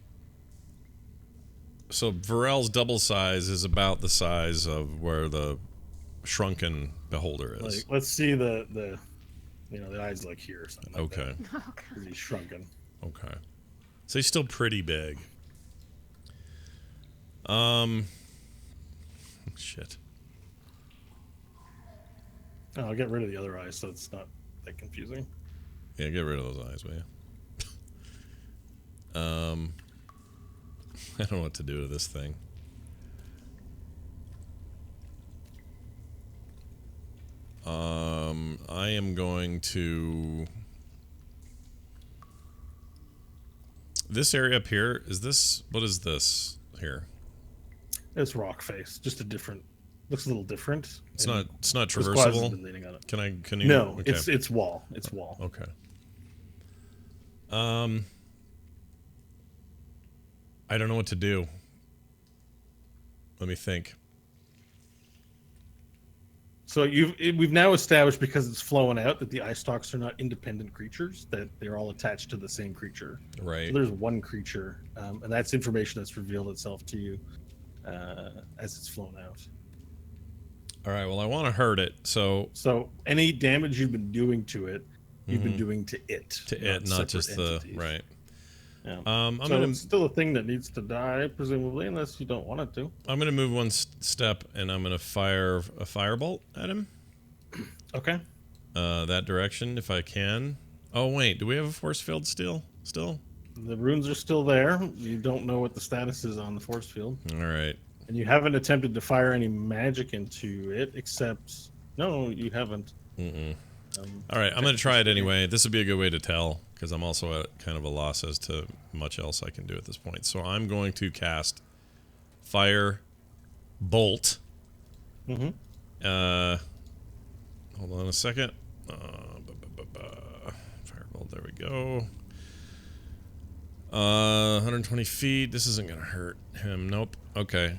So Varel's double size is about the size of where the shrunken beholder is. Like, let's see the eyes like here or something like Okay. that. Oh, God. 'Cause he's shrunken. Okay. So he's still pretty big. Shit. Oh, I'll get rid of the other eyes so it's not that confusing. Yeah, get rid of those eyes, will you? I don't know what to do to this thing. I am going to... This area up here, is this... What is this here? It's rock face, just a different... Looks a little different. It's and not Squaz has traversable? been leaning on it. Can you... No, okay. it's wall. It's wall. Okay. I don't know what to do. Let me think. So we've now established, because it's flowing out, that the eyestalks are not independent creatures, that they're all attached to the same creature. Right. So there's one creature, and that's information that's revealed itself to you as it's flown out. All right, well, I want to hurt it, so... So any damage you've been doing to it, you've been doing to it. To it, not just the... entities. Right. Yeah. I'm So gonna... it's still a thing that needs to die, presumably, unless you don't want it to. I'm gonna move one step, and I'm gonna fire a firebolt at him. Okay. That direction, if I can. Oh wait, do we have a force field still? The runes are still there. You don't know what the status is on the force field. All right. And you haven't attempted to fire any magic into it, except... No, you haven't. All right, I'm gonna try it anyway. This would be a good way to tell, because I'm also at kind of a loss as to much else I can do at this point. So I'm going to cast Fire Bolt. Hold on a second. Firebolt, there we go. 120 feet. This isn't gonna hurt him. Nope. Okay.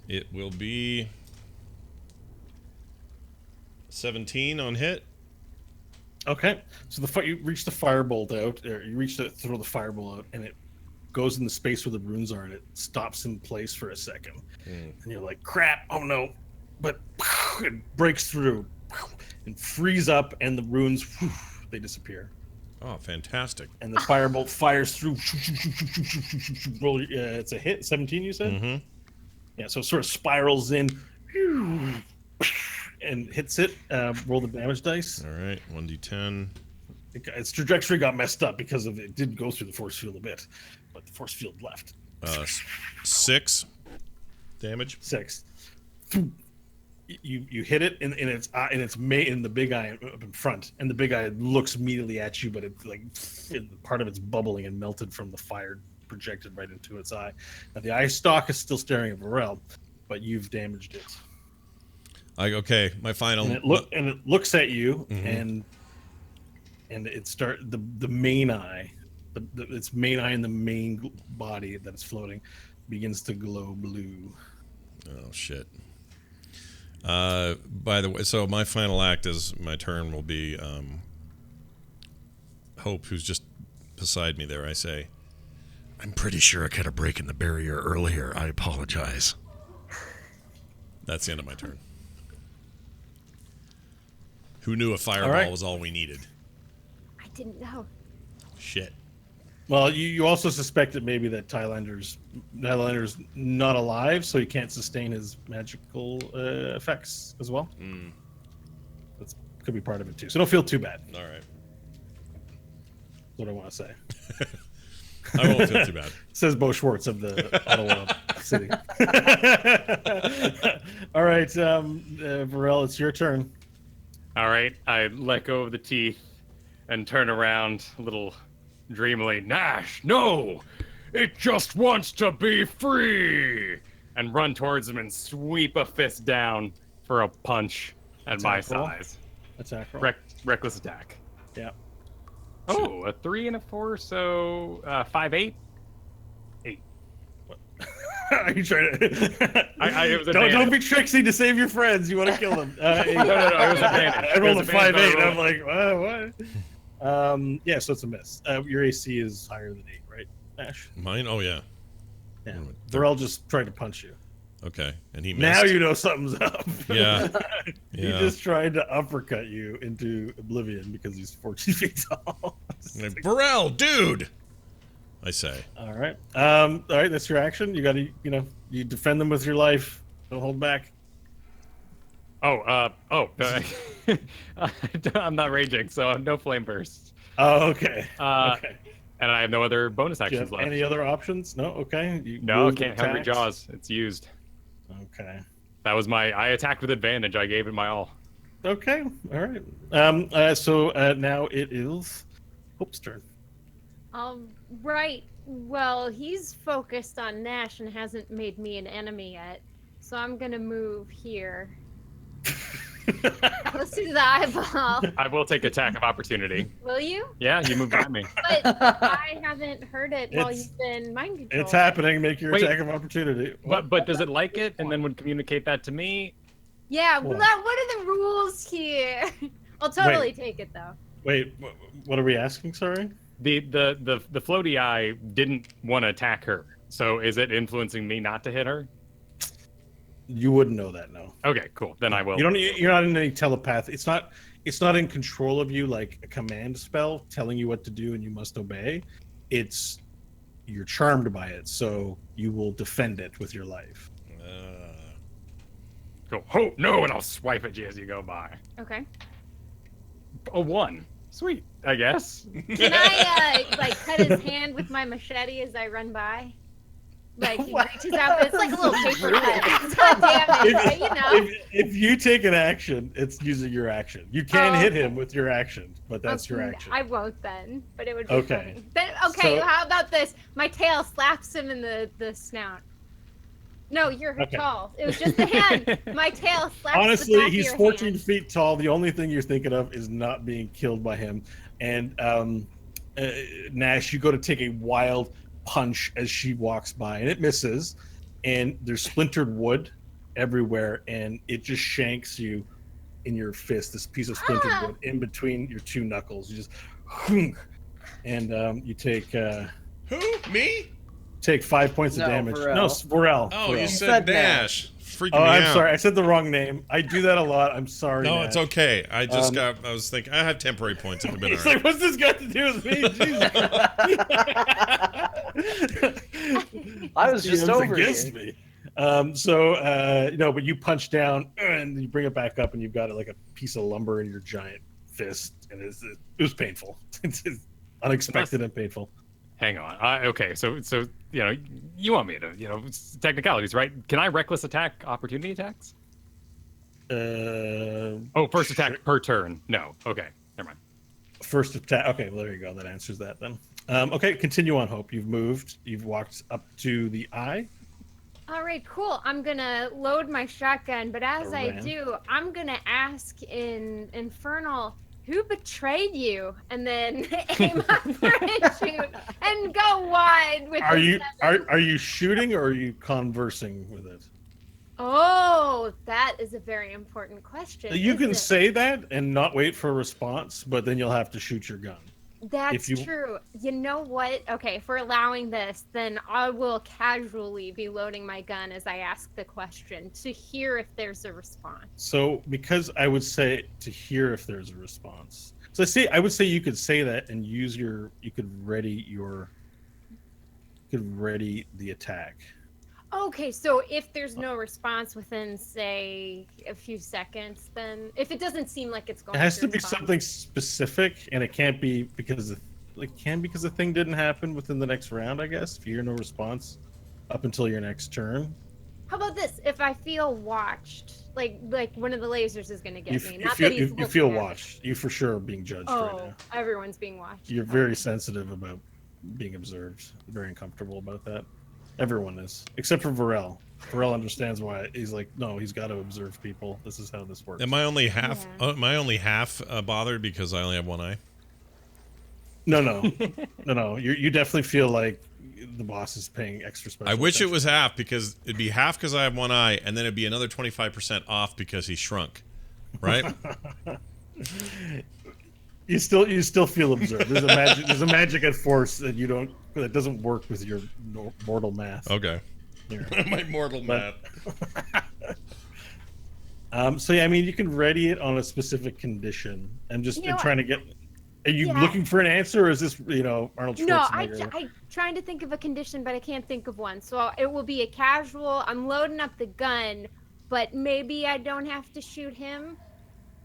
It will be 17 on hit. Okay. So you reach the firebolt out, or you reach to throw the fireball out, and it goes in the space where the runes are, and it stops in place for a second. And you're like, crap, oh no. But it breaks through and frees up, and the runes, they disappear. Oh, fantastic. And the firebolt fires through. Roll, it's a hit, 17 you said? Mm-hmm. Yeah, so it sort of spirals in and hits it. Roll the damage dice. All right, 1d10. Its trajectory got messed up because of it did go through the force field a bit, but the force field left. 6 damage. 6. You hit it in its eye, in the big eye up in front, and the big eye looks immediately at you, but it's like part of it's bubbling and melted from the fire projected right into its eye. Now the eye stalk is still staring at Varel, but you've damaged it. Okay, my final. And it looks at you, and it the main eye, its main eye in the main body that is floating, begins to glow blue. Oh shit. By the way, so my final act is my turn will be Hope, who's just beside me there. I say, I'm pretty sure I could have broken the barrier earlier. I apologize. That's the end of my turn. Who knew a fireball was all we needed? I didn't know. Shit. Well, you also suspected maybe that Tylander's not alive, so he can't sustain his magical effects as well. That could be part of it too. So don't feel too bad. All right. That's what I want to say. I won't feel too bad. Says Bo Schwartz of the Ottawa City. All right, Varel, it's your turn. All right, I let go of the teeth and turn around a little dreamily. Nash, no! It just wants to be free! And run towards him and sweep a fist down for a punch at my Attack roll. size. Attack roll. Reckless attack. Yeah. Oh, a 3 and a 4, so 5, 8? 8. Are you trying to? It was don't be tricksy to save your friends. You want to kill them. No, it was advantage. I rolled a It was advantage, 5-8. but I I'm like, what? Yeah, so it's a miss. Your AC is higher than 8, right, Ash? Mine? Oh, yeah. Yeah. Varel just tried to punch you. Okay. And he missed. Now you know something's up. Yeah. He just tried to uppercut you into oblivion because he's 14 feet tall. Like, Burrell, dude! I say. All right. All right, that's your action. You got to, you defend them with your life. Don't hold back. I'm not raging, so no flame bursts. Oh, okay. Okay. And I have no other bonus Do you actions have left. any other options? No? Okay. You No, moved can't. Hungry attacks? Jaws. It's used. Okay. That was I attacked with advantage. I gave it my all. Okay. All right. So now it is Hope's turn. Right. Well, he's focused on Nash and hasn't made me an enemy yet. So I'm going to move here. Let's do the eyeball. I will take attack of opportunity. Will you? Yeah, you moved at me. But I haven't heard it while you've been mind control. It's happening. Make your Wait. attack of opportunity. But does it like it and then would communicate that to me? Yeah, What? what are the rules here? I'll totally take it though. Wait, what are we asking? Sorry. The floaty eye didn't want to attack her. So is it influencing me not to hit her? You wouldn't know that, no. Okay, cool. Then I will. You're not in any telepath. It's not in control of you like a command spell telling you what to do and you must obey. You're charmed by it, so you will defend it with your life. Cool. Oh no, and I'll swipe at you as you go by. Okay. A 1. Sweet, I guess. Can I cut his hand with my machete as I run by? Like he reaches out, but it's like a little paper cut. It's not damage, but you know. If you take an action, it's using your action. You can hit him with your action, but that's your action. I won't then, but it would be Okay. funny. Then, okay, So- how about this? My tail slaps him in the snout. No, you're Okay. tall. It was just the hand. My tail slaps the Honestly, back of he's your 14 hand. feet tall. The only thing you're thinking of is not being killed by him. And Nash, you go to take a wild punch as she walks by, and it misses. And there's splintered wood everywhere, and it just shanks you in your fist. This piece of splintered wood in between your two knuckles. You just, and you take Who? Me? 5 points No, of damage. Varel. No, Varel. Oh, Varel. you said said Nash. Freaking Oh, me I'm out. sorry. I said the wrong name. I do that a lot. I'm sorry. No, Nash. it's okay. I was thinking, I have temporary points. It would have been He's all like, right. what's this got to do with me? Jesus. I was just DM's over against here. me. But you punch down and you bring it back up, and you've got like a piece of lumber in your giant fist, and it was painful. It's unexpected and painful. Hang on. Okay, so you want me to technicalities, right? Can I reckless attack opportunity attacks? First attack per turn. No. Okay, never mind. First attack. Okay, well there you go. That answers that then. Okay, continue on, Hope. You've moved. You've walked up to the eye. All right, cool. I'm gonna load my shotgun, but as I ram. do, I'm gonna ask in Infernal, who betrayed you? And then aim up for and shoot and go wide with Are the you seven. are you shooting or are you conversing with it? Oh, that is a very important question. You can isn't it? say that and not wait for a response, but then you'll have to shoot your gun. That's you- true. You know what? Okay, for allowing this, then I will casually be loading my gun as I ask the question to hear if there's a response. So because I would say to hear if there's a response. So I would say you could say that and use you could ready the attack. Okay, so if there's no response within, say, a few seconds, then if it doesn't seem like it's going It has to be respond- something specific, and it can't be because the thing didn't happen within the next round. I guess if you hear no response up until your next turn, How about this? If I feel watched, like one of the lasers is gonna get me. you Not feel that he's you looking feel at me. watched. You for sure are being judged right Oh, now. everyone's being watched. You're very sensitive about being observed. Very uncomfortable about that. Everyone is, except for Varel. Varel understands why. He's like, no, he's got to observe people. This is how this works. Am I only half? Yeah. Am I only half bothered because I only have one eye? No. You definitely feel like the boss is paying extra special. I wish it attention. was half because it'd be half because I have one eye, and then it'd be another 25% off because he shrunk. Right? You still feel observed. There's a magic at force that doesn't work with your mortal math. Okay. Here. My mortal math. So yeah, I mean, you can ready it on a specific condition. I'm You know trying to get. Are you Yeah. looking for an answer, or is this Arnold Schwarzenegger? No, I'm trying to think of a condition, but I can't think of one. So it will be a casual. I'm loading up the gun, but maybe I don't have to shoot him,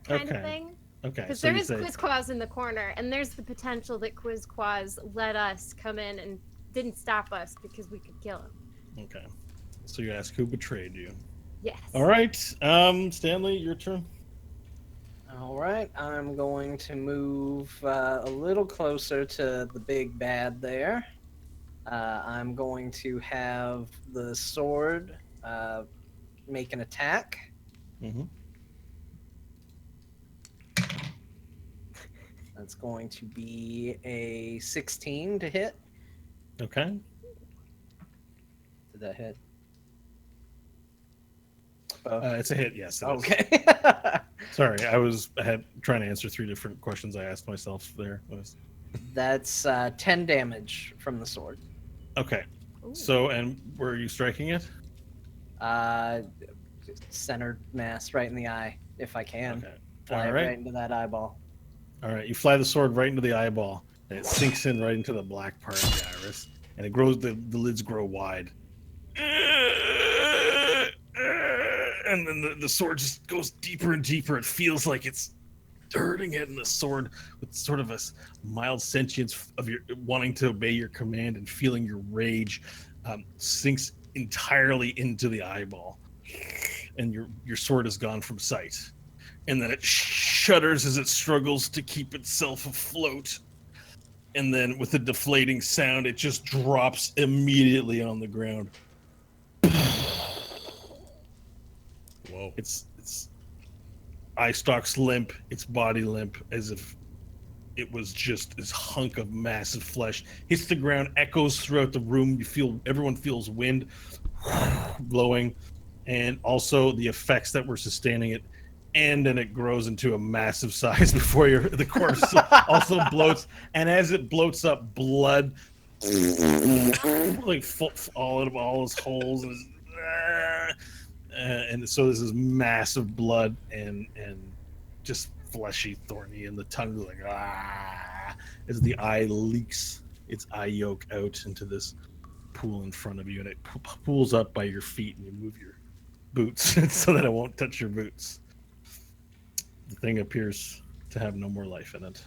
kind of Okay. thing. Okay. Because So there you is say, Quizquaz in the corner, and there's the potential that Quizquaz let us come in and didn't stop us because we could kill him. okay. So you ask who betrayed you. Yes. All right, Stanley, your turn. All right, I'm going to move a little closer to the big bad there. I'm going to have the sword make an attack. Mm-hmm. That's going to be a 16 to hit. Okay. Did that hit? It's a hit. Yes. it is. Okay. Sorry, I had trying to answer 3 different questions I asked myself there. That's 10 damage from the sword. Okay. Ooh. So, and where are you striking it? Centered mass right in the eye, if I can. Okay. Fly All it right. right into that eyeball. All right. You fly the sword right into the eyeball, and it sinks in right into the black part of the iris, and it grows. The lids grow wide. And then the sword just goes deeper and deeper. It feels like it's hurting it, and the sword, with sort of a mild sentience of your wanting to obey your command and feeling your rage, sinks entirely into the eyeball, and your sword is gone from sight. And then it shudders as it struggles to keep itself afloat. And then with a deflating sound, it just drops immediately on the ground. Whoa. Its eye stalks limp, its body limp, as if it was just this hunk of massive flesh. Hits the ground, echoes throughout the room. Everyone feels wind blowing, and also the effects that were sustaining it. And then it grows into a massive size before the corpse also bloats. And as it bloats up, blood like all his holes and so this is massive blood and just fleshy, thorny, and the tongue is like as the eye leaks its eye yolk out into this pool in front of you, and it pools up by your feet, and you move your boots so that it won't touch your boots. The thing appears to have no more life in it.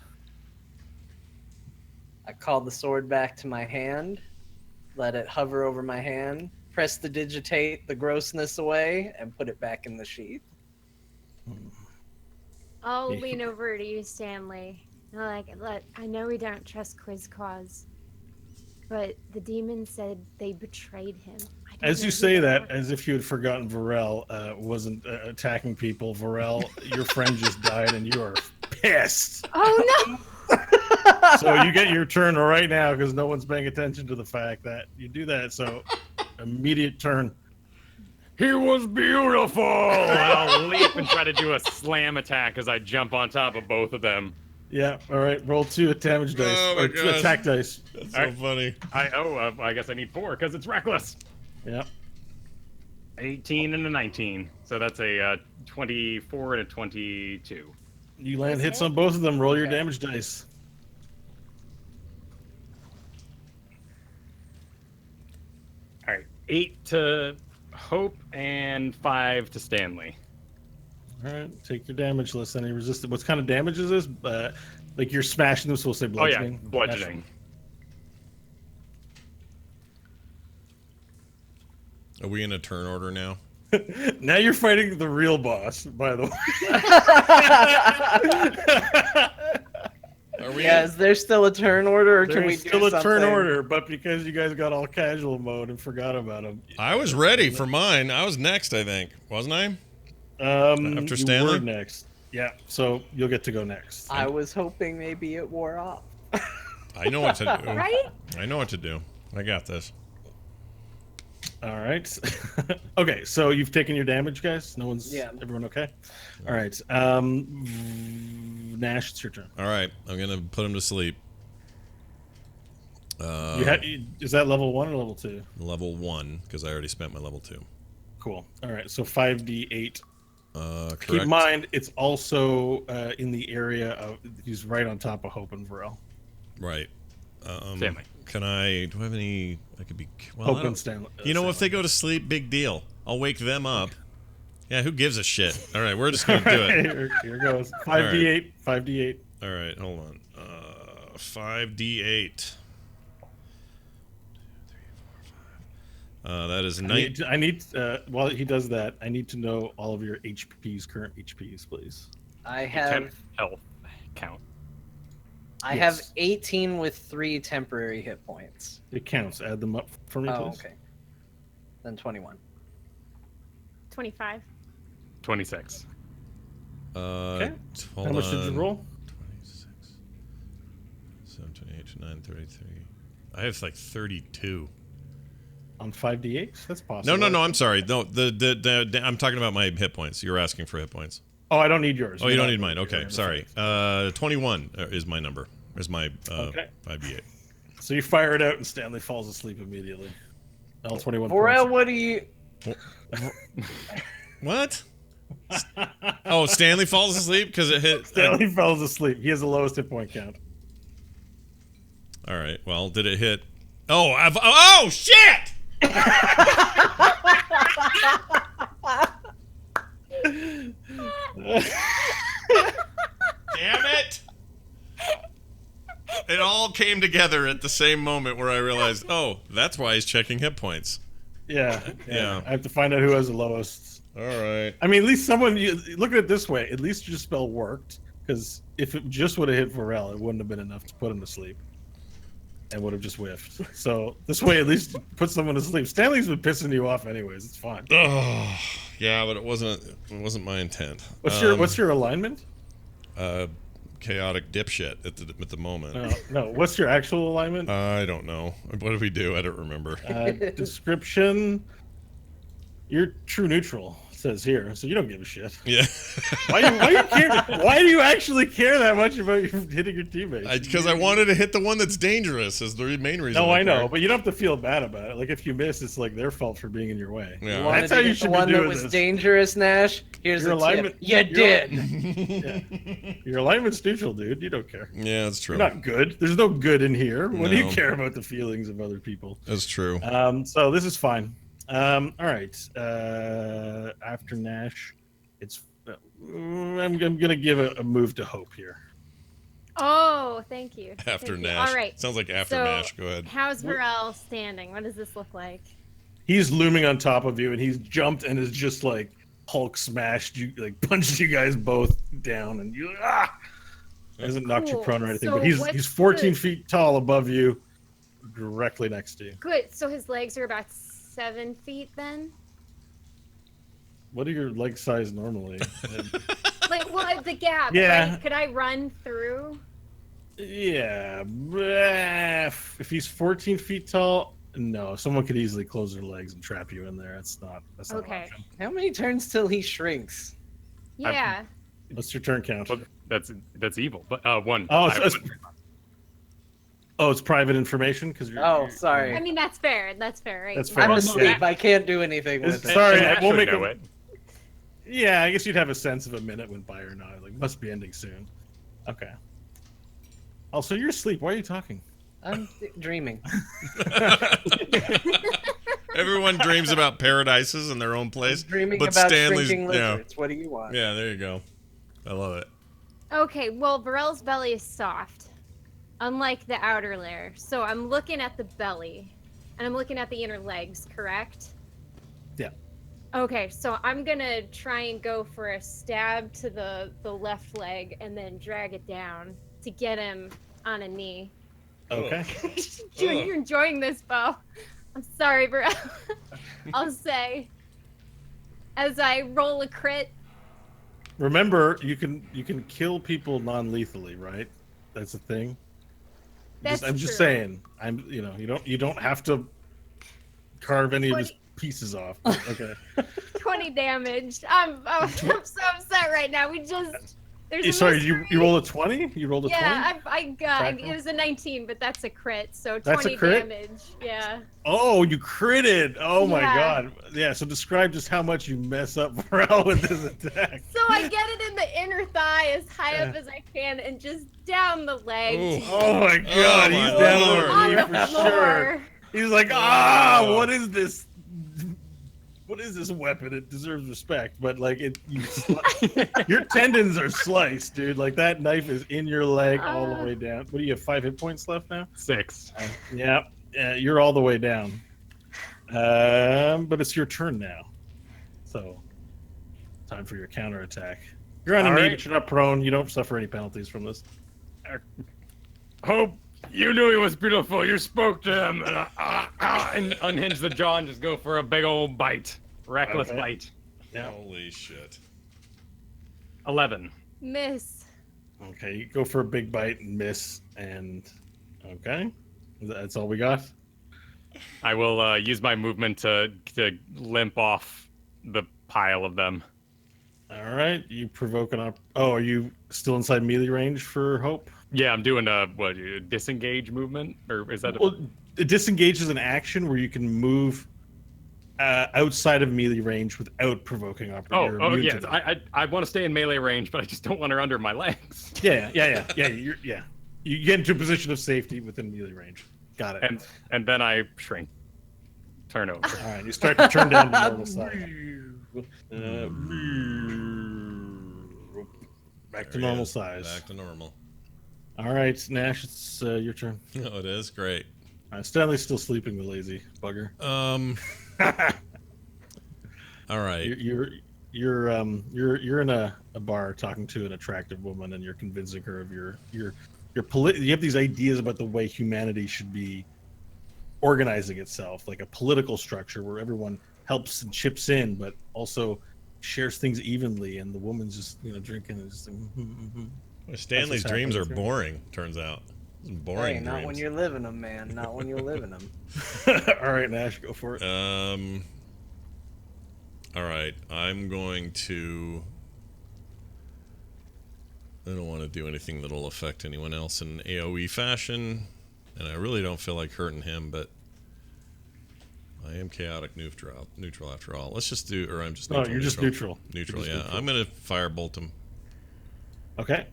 I call the sword back to my hand, let it hover over my hand, press the digitate the grossness away, and put it back in the sheath. I'll lean over to you, Stanley. I know we don't trust Quizquaz, but the demon said they betrayed him. I don't As know you who say they that, are. as if you had forgotten Varel wasn't attacking people. Varel, your friend just died, and you are pissed. Oh no! So you get your turn right now because no one's paying attention to the fact that you do that. So immediate turn. He was beautiful. And I'll leap and try to do a slam attack as I jump on top of both of them. Yeah. All right. Roll 2 damage dice Oh my or gosh. attack dice. That's All so right. funny. I guess I need 4 because it's reckless. Yeah. 18 and a 19. So that's a 24 and a 22. You land Nice hits hit. on both of them. Roll your Okay. damage dice. All right. 8 to Hope and 5 to Stanley. All right. Take your damage less any resistance. What kind of damage is this? Like you're smashing them, so we'll say Oh yeah, bludgeoning. bludgeoning. Are we in a turn order now? Now you're fighting the real boss, by the way. Are we? Yeah, is there still a turn order, or can we There's do still a turn something? order, but because you guys got all casual mode and forgot about him. I was ready for mine. I was next, I think, wasn't I? After You Stanley? were next. Yeah, so you'll get to go next. I was hoping maybe it wore off. I know what to do. Right? I know what to do. I got this. All right. Okay, so you've taken your damage, guys. No one's. Yeah. Everyone okay? All right. Nash, it's your turn. All right, I'm gonna put him to sleep. Is that level 1 or level 2? Level 1 because I already spent my level 2. Cool. All right. So 5d8. Correct. Keep in mind, it's also in the area of. He's right on top of Hope and Varel. Right. Stanley. Can I? Do I have any? I could be. Well, I Hope don't- and Stanley. You know, if they go to sleep, big deal. I'll wake them up. Yeah, who gives a shit? All right, we're just gonna do it. Here goes. 5d8. 5d8. All right, hold on. 5d8. That is I need while he does that, I need to know all of your HPs, current HPs, please. I Temp have health count. I Yes. have 18 with 3 temporary hit points. It counts. Add them up for me, Oh, please. okay. Then 21. 25. 26. Okay. Hold How much did you on. roll? 26, 7, 28, 29, 33. I have like 32. On 5d8? That's possible. No. I'm sorry. No, the I'm talking about my hit points. You're asking for hit points. Oh, I don't need yours. Oh, you You're don't not need mine. yours. Okay, You're sorry. 21 is my number. Is my Okay. 5d8. So you fire it out, and Stanley falls asleep immediately. L21. Vorel, what do you... What? Oh, Stanley falls asleep because it hit. Stanley falls asleep. He has the lowest hit point count. All right. Well, did it hit? Oh, oh shit! Damn it! It all came together at the same moment where I realized, oh, that's why he's checking hit points. Yeah. Yeah. I have to find out who has the lowest. All right. I mean, at least someone. Look at it this way. At least your spell worked. Because if it just would have hit Varel, it wouldn't have been enough to put him to sleep. And would have just whiffed. So this way, at least put someone to sleep. Stanley's been pissing you off, anyways. It's fine. Oh, yeah, but it wasn't my intent. What's your alignment? Chaotic dipshit at the moment. No. What's your actual alignment? I don't know. What did we do? I don't remember. Description. You're true neutral. It says here, so you don't give a shit. Yeah. Why do you actually care that much about hitting your teammates? Because I wanted to hit the one that's dangerous is the main reason. No, I know, care. but you don't have to feel bad about it. Like if you miss, it's like their fault for being in your way. Yeah. Wanted That's to how get you the should be one that doing was this. dangerous, Nash. Here's Your a alignment- tip. You your- did. Your alignment's neutral, dude. You don't care. Yeah, that's true. You're not good. There's no good in here. What do you No. care about the feelings of other people? That's true. So this is fine. All right. After Nash, it's. I'm gonna give a move to Hope here. Oh, thank you. After Thank you. Nash. All right. Sounds like after So, Nash. Go ahead. How's Varel standing? What does this look like? He's looming on top of you, and he's jumped and is just like Hulk smashed you, like punched you guys both down, and you hasn't knocked you Cool. prone or anything. So But he's what's 14 the- feet tall above you, directly next to you. Good. So his legs are about 7 feet then? What are your leg size normally? Like, well, the gap. Yeah. Like, could I run through? Yeah, if he's 14 feet tall, no. Someone could easily close their legs and trap you in there. That's not an Okay. option. How many turns till he shrinks? Yeah. What's your turn count? Well, that's evil. But one. Oh, I it's, have one. it's private information because you're. Oh, sorry. I mean, that's fair. That's fair, right? That's fair. I'm Yeah. asleep. I can't do anything with it. Sorry, And I Ash won't would make know a. it. Yeah, I guess you'd have a sense of a minute went by or not. Like, must be ending soon. Okay. Also, you're asleep. Why are you talking? I'm dreaming. Everyone dreams about paradises in their own place. Dreaming but about Stanley's, shrinking yeah. lizards. What do you want? Yeah, there you go. I love it. Okay, well, Varel's belly is soft, unlike the outer layer. So I'm looking at the belly, and I'm looking at the inner legs, correct? Yeah. Okay, so I'm gonna try and go for a stab to the left leg, and then drag it down to get him on a knee. Okay. You're enjoying this, Bo. I'm sorry, Varel. I'll say, as I roll a crit. Remember, you can kill people non-lethally, right? That's a thing. That's I'm just true. saying. You don't have to carve any of his pieces off. But, okay. 20 damage. I'm so upset right now. There's Sorry, mystery. you rolled a 20? You rolled a 20? Yeah, I got Crackle? it was a 19, but that's a crit, so 20 That's a crit? damage. Yeah. Oh, you critted! Oh my Yeah. god! Yeah. So describe just how much you mess up Varel with this attack. So I get it in the inner thigh as high up as I can and just down the leg. Ooh. Oh my god! my He's down Lord. on On the the knee for sure. floor. He's like, Oh. what is this? What is this weapon? It deserves respect, but like your tendons are sliced, dude. Like that knife is in your leg all the way down. What do you have? 5 hit points left now? 6. Yeah, you're all the way down. But it's your turn now, so time for your counterattack. You're on a All knee, right. but you're not prone. You don't suffer any penalties from this. Hope you knew he was beautiful. You spoke to him, and unhinge the jaw and just go for a big old bite, reckless Okay. bite. Yeah. Holy shit. 11. Miss. Okay, you go for a big bite and miss, and okay, that's all we got. I will use my movement to limp off the pile of them. All right, you provoke an op. Oh, are you still inside melee range for Hope? Yeah, I'm doing a disengage movement, or is that? Well, disengage is an action where you can move outside of melee range without provoking opportunity. Oh yeah. I want to stay in melee range, but I just don't want her under my legs. Yeah. You get into a position of safety within melee range. Got it. And then I shrink. Turn over. All right, you start to turn down to normal size. Back to There he normal is. size. Back to normal. All right, Nash, it's your turn. Oh, it is great. Stanley's still sleeping, the lazy bugger. All right. You're in a bar talking to an attractive woman, and you're convincing her of you have these ideas about the way humanity should be organizing itself, like a political structure where everyone helps and chips in, but also shares things evenly. And the woman's just drinking and just like, Well, Stanley's what's dreams are happening. boring, turns out. Boring Hey, not dreams. when you're living them, man. Not when you're living them. All right, Nash, go for it. All right. I'm going to... I don't want to do anything that'll affect anyone else in AoE fashion, and I really don't feel like hurting him, but I am chaotic neutral after all. Let's just do, or I'm just No, neutral. you're just neutral. Neutral, You're yeah. just neutral. I'm going to firebolt him. Okay,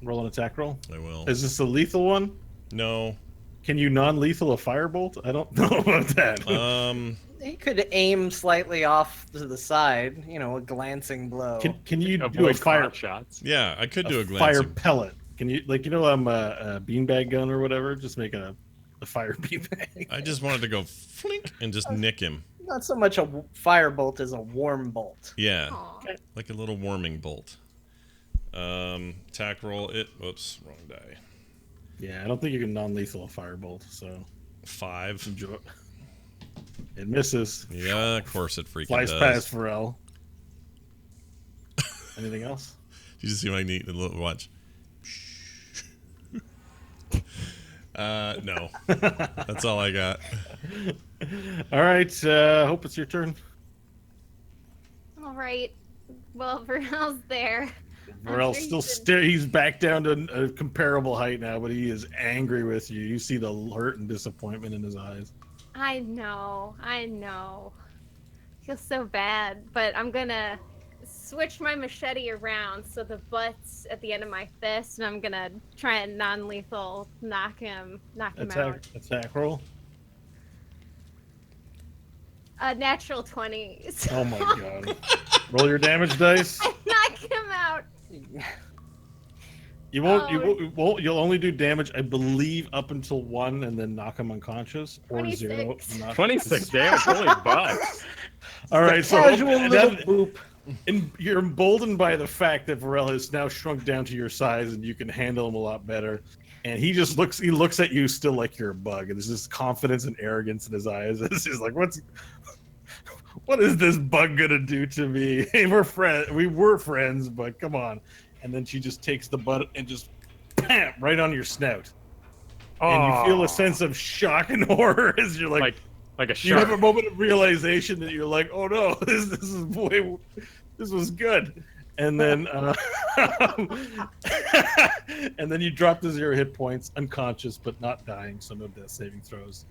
roll an attack roll. I will. Is this a lethal one? No. Can you non-lethal a firebolt? I don't know about that. He could aim slightly off to the side, a glancing blow. Can you do a Avoid fire crotch shots. Yeah, I could do a fire glancing. pellet? Can you a beanbag gun or whatever? Just make a fire beanbag. I just wanted to go flink and just nick him. Not so much a fire bolt as a warm bolt. Yeah, Aw. like a little warming bolt. Attack roll it. Whoops, wrong die. Yeah, I don't think you can non-lethal a firebolt. So 5. enjoy. It misses. Yeah, of course it freaking Flies does. past Pharrell. Anything else? Did you see my neat little watch? No. That's all I got. All right. Hope it's your turn. All right. Well, Varel's there. Varel's sure still he's he's back down to a comparable height now, but he is angry with you. You see the hurt and disappointment in his eyes. I know. Feels so bad, but I'm gonna switch my machete around so the butt's at the end of my fist, and I'm gonna try and non-lethal knock him out. Attack roll. A natural 20. So Oh my god. Roll your damage dice. I knock him out. You won't. You'll only do damage, I believe, up until 1, and then knock him unconscious, or 0. 26. Knock- 26 damage. Holy bucks. All right, so Casual little boop. you're emboldened by the fact that Varel has now shrunk down to your size, and you can handle him a lot better. And he just looks at you still like you're a bug, and there's this confidence and arrogance in his eyes. It's just like, what is this bug gonna do to me? Hey, we were friends, but come on. And then she just takes the butt and just bam, right on your snout. And you feel a sense of shock and horror as you're like a you shark. have a moment of realization that you're like, oh no, this was good. And then and then you drop to 0 hit points, unconscious but not dying, so no death saving throws.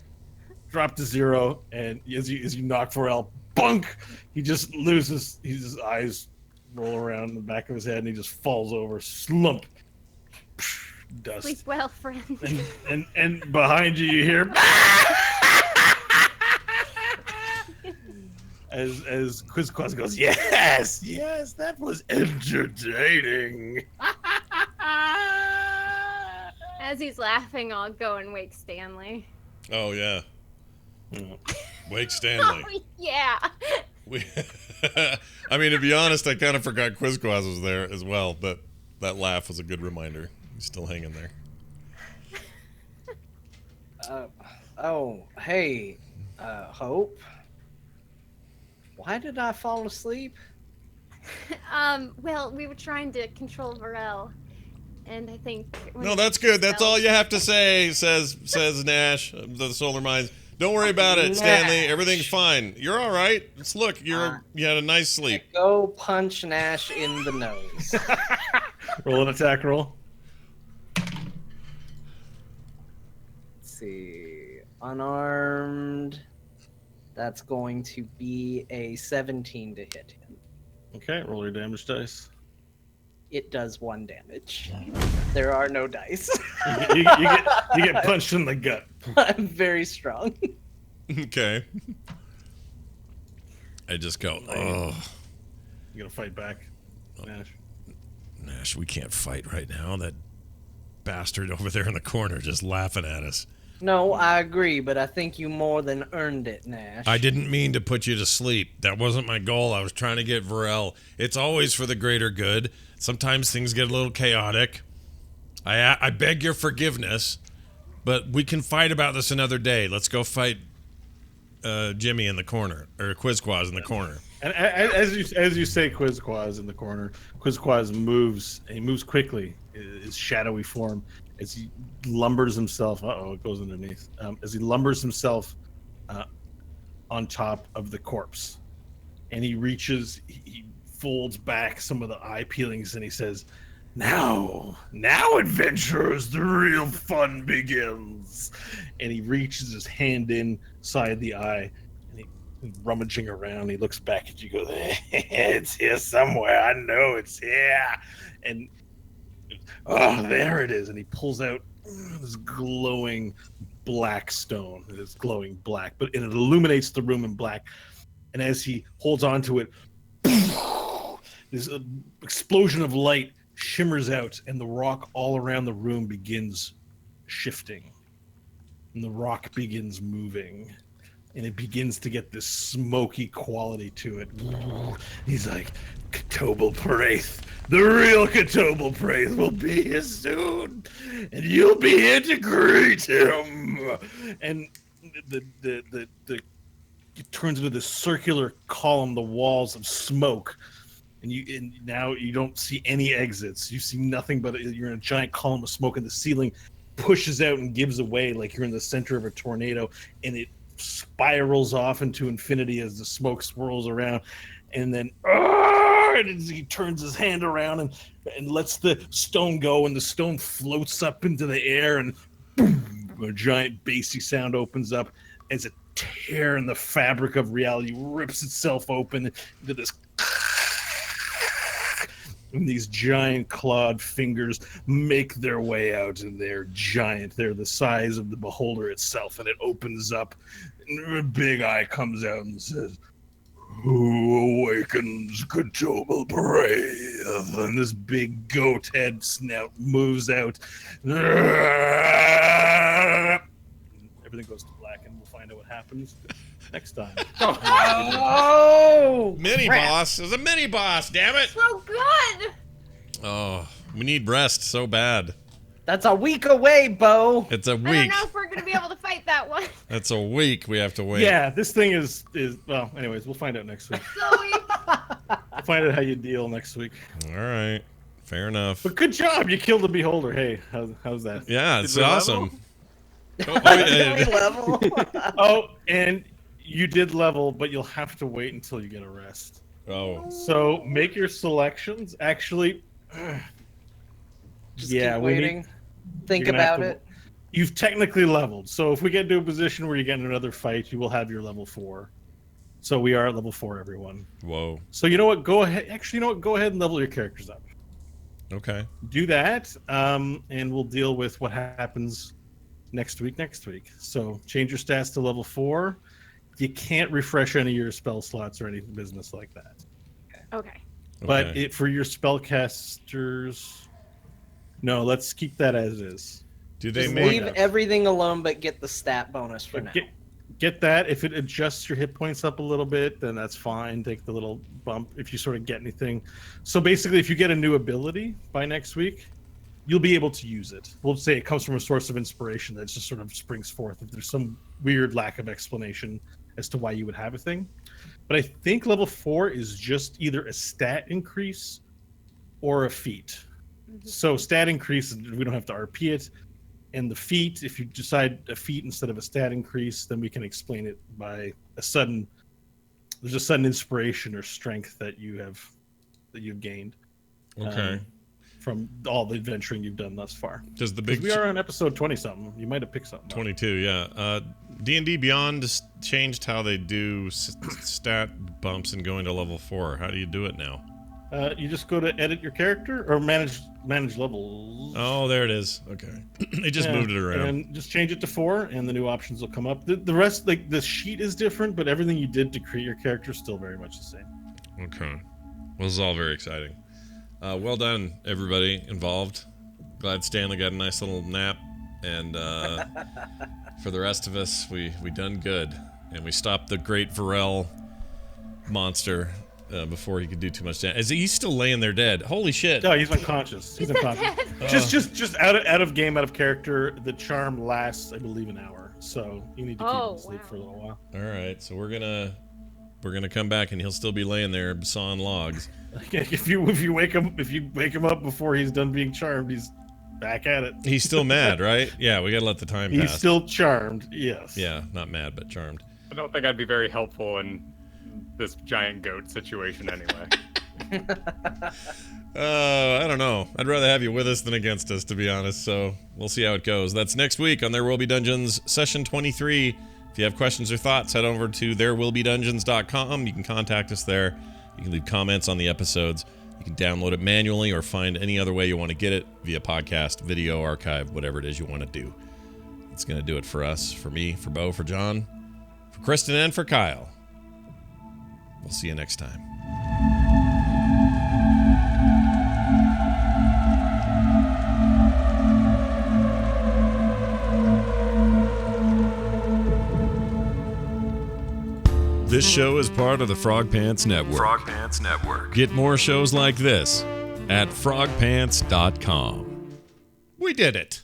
Drop to 0, and as you knock Varel, bunk, he just loses. His eyes roll around in the back of his head, and he just falls over, slump, dust. Sleep well, friend. And behind you hear as Quizquaz goes, yes, that was entertaining. As he's laughing, I'll go and wake Stanley. Oh yeah. Wake Stanley. Oh, yeah. I mean, to be honest, I kind of forgot Quizquaz was there as well, but that laugh was a good reminder. He's still hanging there. Hey, Hope. Why did I fall asleep? Well, we were trying to control Varel, and I think... No, that's good. That's all you have to say, says Nash, the Solar Mines. Don't worry about it, Stanley. Everything's fine. You're all right. Look, you had a nice sleep. Go punch Nash in the nose. Roll an attack roll. Let's see. Unarmed. That's going to be a 17 to hit him. Okay, roll your damage dice. It does 1 damage. There are no dice. You get punched in the gut. I'm very strong. Okay. I just go, oh. You gonna fight back, Nash? Nash, we can't fight right now. That bastard over there in the corner just laughing at us. No, I agree, but I think you more than earned it, Nash. I didn't mean to put you to sleep. That wasn't my goal. I was trying to get Varel. It's always for the greater good. Sometimes things get a little chaotic. I beg your forgiveness, but we can fight about this another day. Let's go fight Jimmy in the corner, or Quizquaz in the corner. And as you say, Quizquaz in the corner, Quizquaz moves, and he moves quickly. His shadowy form as he lumbers himself. It goes underneath. As he lumbers himself on top of the corpse, and he reaches, he folds back some of the eye peelings, and he says, Now, adventurers, the real fun begins. And he reaches his hand inside the eye, and he's rummaging around. He looks back at you, goes, it's here somewhere. I know it's here. And there it is. And he pulls out this glowing black stone. It's glowing black, but it illuminates the room in black. And as he holds onto it, this explosion of light shimmers out, and the rock all around the room begins shifting, and the rock begins moving, and it begins to get this smoky quality to it. He's like, Catobal Praith, the real Catobal Praith will be here soon, and you'll be here to greet him. And it turns into this circular column, the walls of smoke. And now you don't see any exits. You see nothing but you're in a giant column of smoke, and the ceiling pushes out and gives away like you're in the center of a tornado, and it spirals off into infinity as the smoke swirls around. And then And he turns his hand around and lets the stone go, and the stone floats up into the air, and boom, a giant bassy sound opens up as a tear in the fabric of reality rips itself open into this. And these giant clawed fingers make their way out, and they're giant. They're the size of the beholder itself, and it opens up, and a big eye comes out and says, "Who awakens Grappling brave?" And this big goat head snout moves out. Everything goes to black, and we'll find out what happens next time. Oh! Mini boss. It was a mini boss, damn it. So good. Oh, we need rest so bad. That's a week away, Bo. It's a I don't week. know if we're gonna be able to fight that one. That's a week we have to wait. Yeah, this thing is well. Anyways, we'll find out next week. So we We'll find out how you deal next week. All right. Fair enough. But good job, you killed the beholder. Hey, how's that? Yeah, it's Did we awesome. level? Oh, Really level. Oh, and you did level, but you'll have to wait until you get a rest. oh. So make your selections. Actually, Just yeah, keep we need- waiting. Think you're gonna have about to- it. You've technically leveled. So if we get to a position where you get in another fight, you will have your level 4. So we are at level 4, everyone. Whoa. So you know what? Go ahead. Actually, you know what? Go ahead and level your characters up. Okay. Do that, and we'll deal with what happens next week. So change your stats to level 4. You can't refresh any of your spell slots or any business like that. okay. But Okay. for your spellcasters, no, let's keep that as is. Do they Just make leave everything alone, but get the stat bonus for now. Get that. If it adjusts your hit points up a little bit, then that's fine. Take the little bump if you sort of get anything. So basically, if you get a new ability by next week, you'll be able to use it. We'll say it comes from a source of inspiration that just sort of springs forth. If there's some weird lack of explanation as to why you would have a thing. But I think level 4 is just either a stat increase or a feat. So stat increase, we don't have to RP it. And the feat, if you decide a feat instead of a stat increase, then we can explain it by there's a sudden inspiration or strength that you've gained. Okay. From all the adventuring you've done thus far. Does the 'Cause big we are on episode 20 something. You might have picked something up. 22, yeah. D&D Beyond just changed how they do stat bumps and going to level 4. How do you do it now? You just go to edit your character or manage levels. Oh, there it is. Okay. They just moved it around. And just change it to 4, and the new options will come up. The rest, like the sheet is different, but everything you did to create your character is still very much the same. Okay. Well, this is all very exciting. Well done, everybody involved. Glad Stanley got a nice little nap. And for the rest of us, we done good. And we stopped the great Varel monster before he could do too much damage. Is he still laying there dead? Holy shit. No, he's unconscious. He's unconscious. Just out of game, out of character. The charm lasts, I believe, an hour. So you need to keep him asleep for a little while. All right, so we're gonna come back, and he'll still be laying there sawing logs. If you wake him up before he's done being charmed, he's back at it. He's still mad, right? Yeah, we gotta let the time He's pass. still charmed. Yes. Yeah, not mad, but charmed. I don't think I'd be very helpful in this giant goat situation anyway. I don't know. I'd rather have you with us than against us, to be honest. So we'll see how it goes. That's next week on There Will Be Dungeons, session 23. If you have questions or thoughts, head over to therewillbedungeons.com. You can contact us there. You can leave comments on the episodes. You can download it manually or find any other way you want to get it via podcast, video, archive, whatever it is you want to do. It's going to do it for us, for me, for Bo, for John, for Kristen, and for Kyle. We'll see you next time. This show is part of the Frog Pants Network. Frog Pants Network. Get more shows like this at frogpants.com. We did it.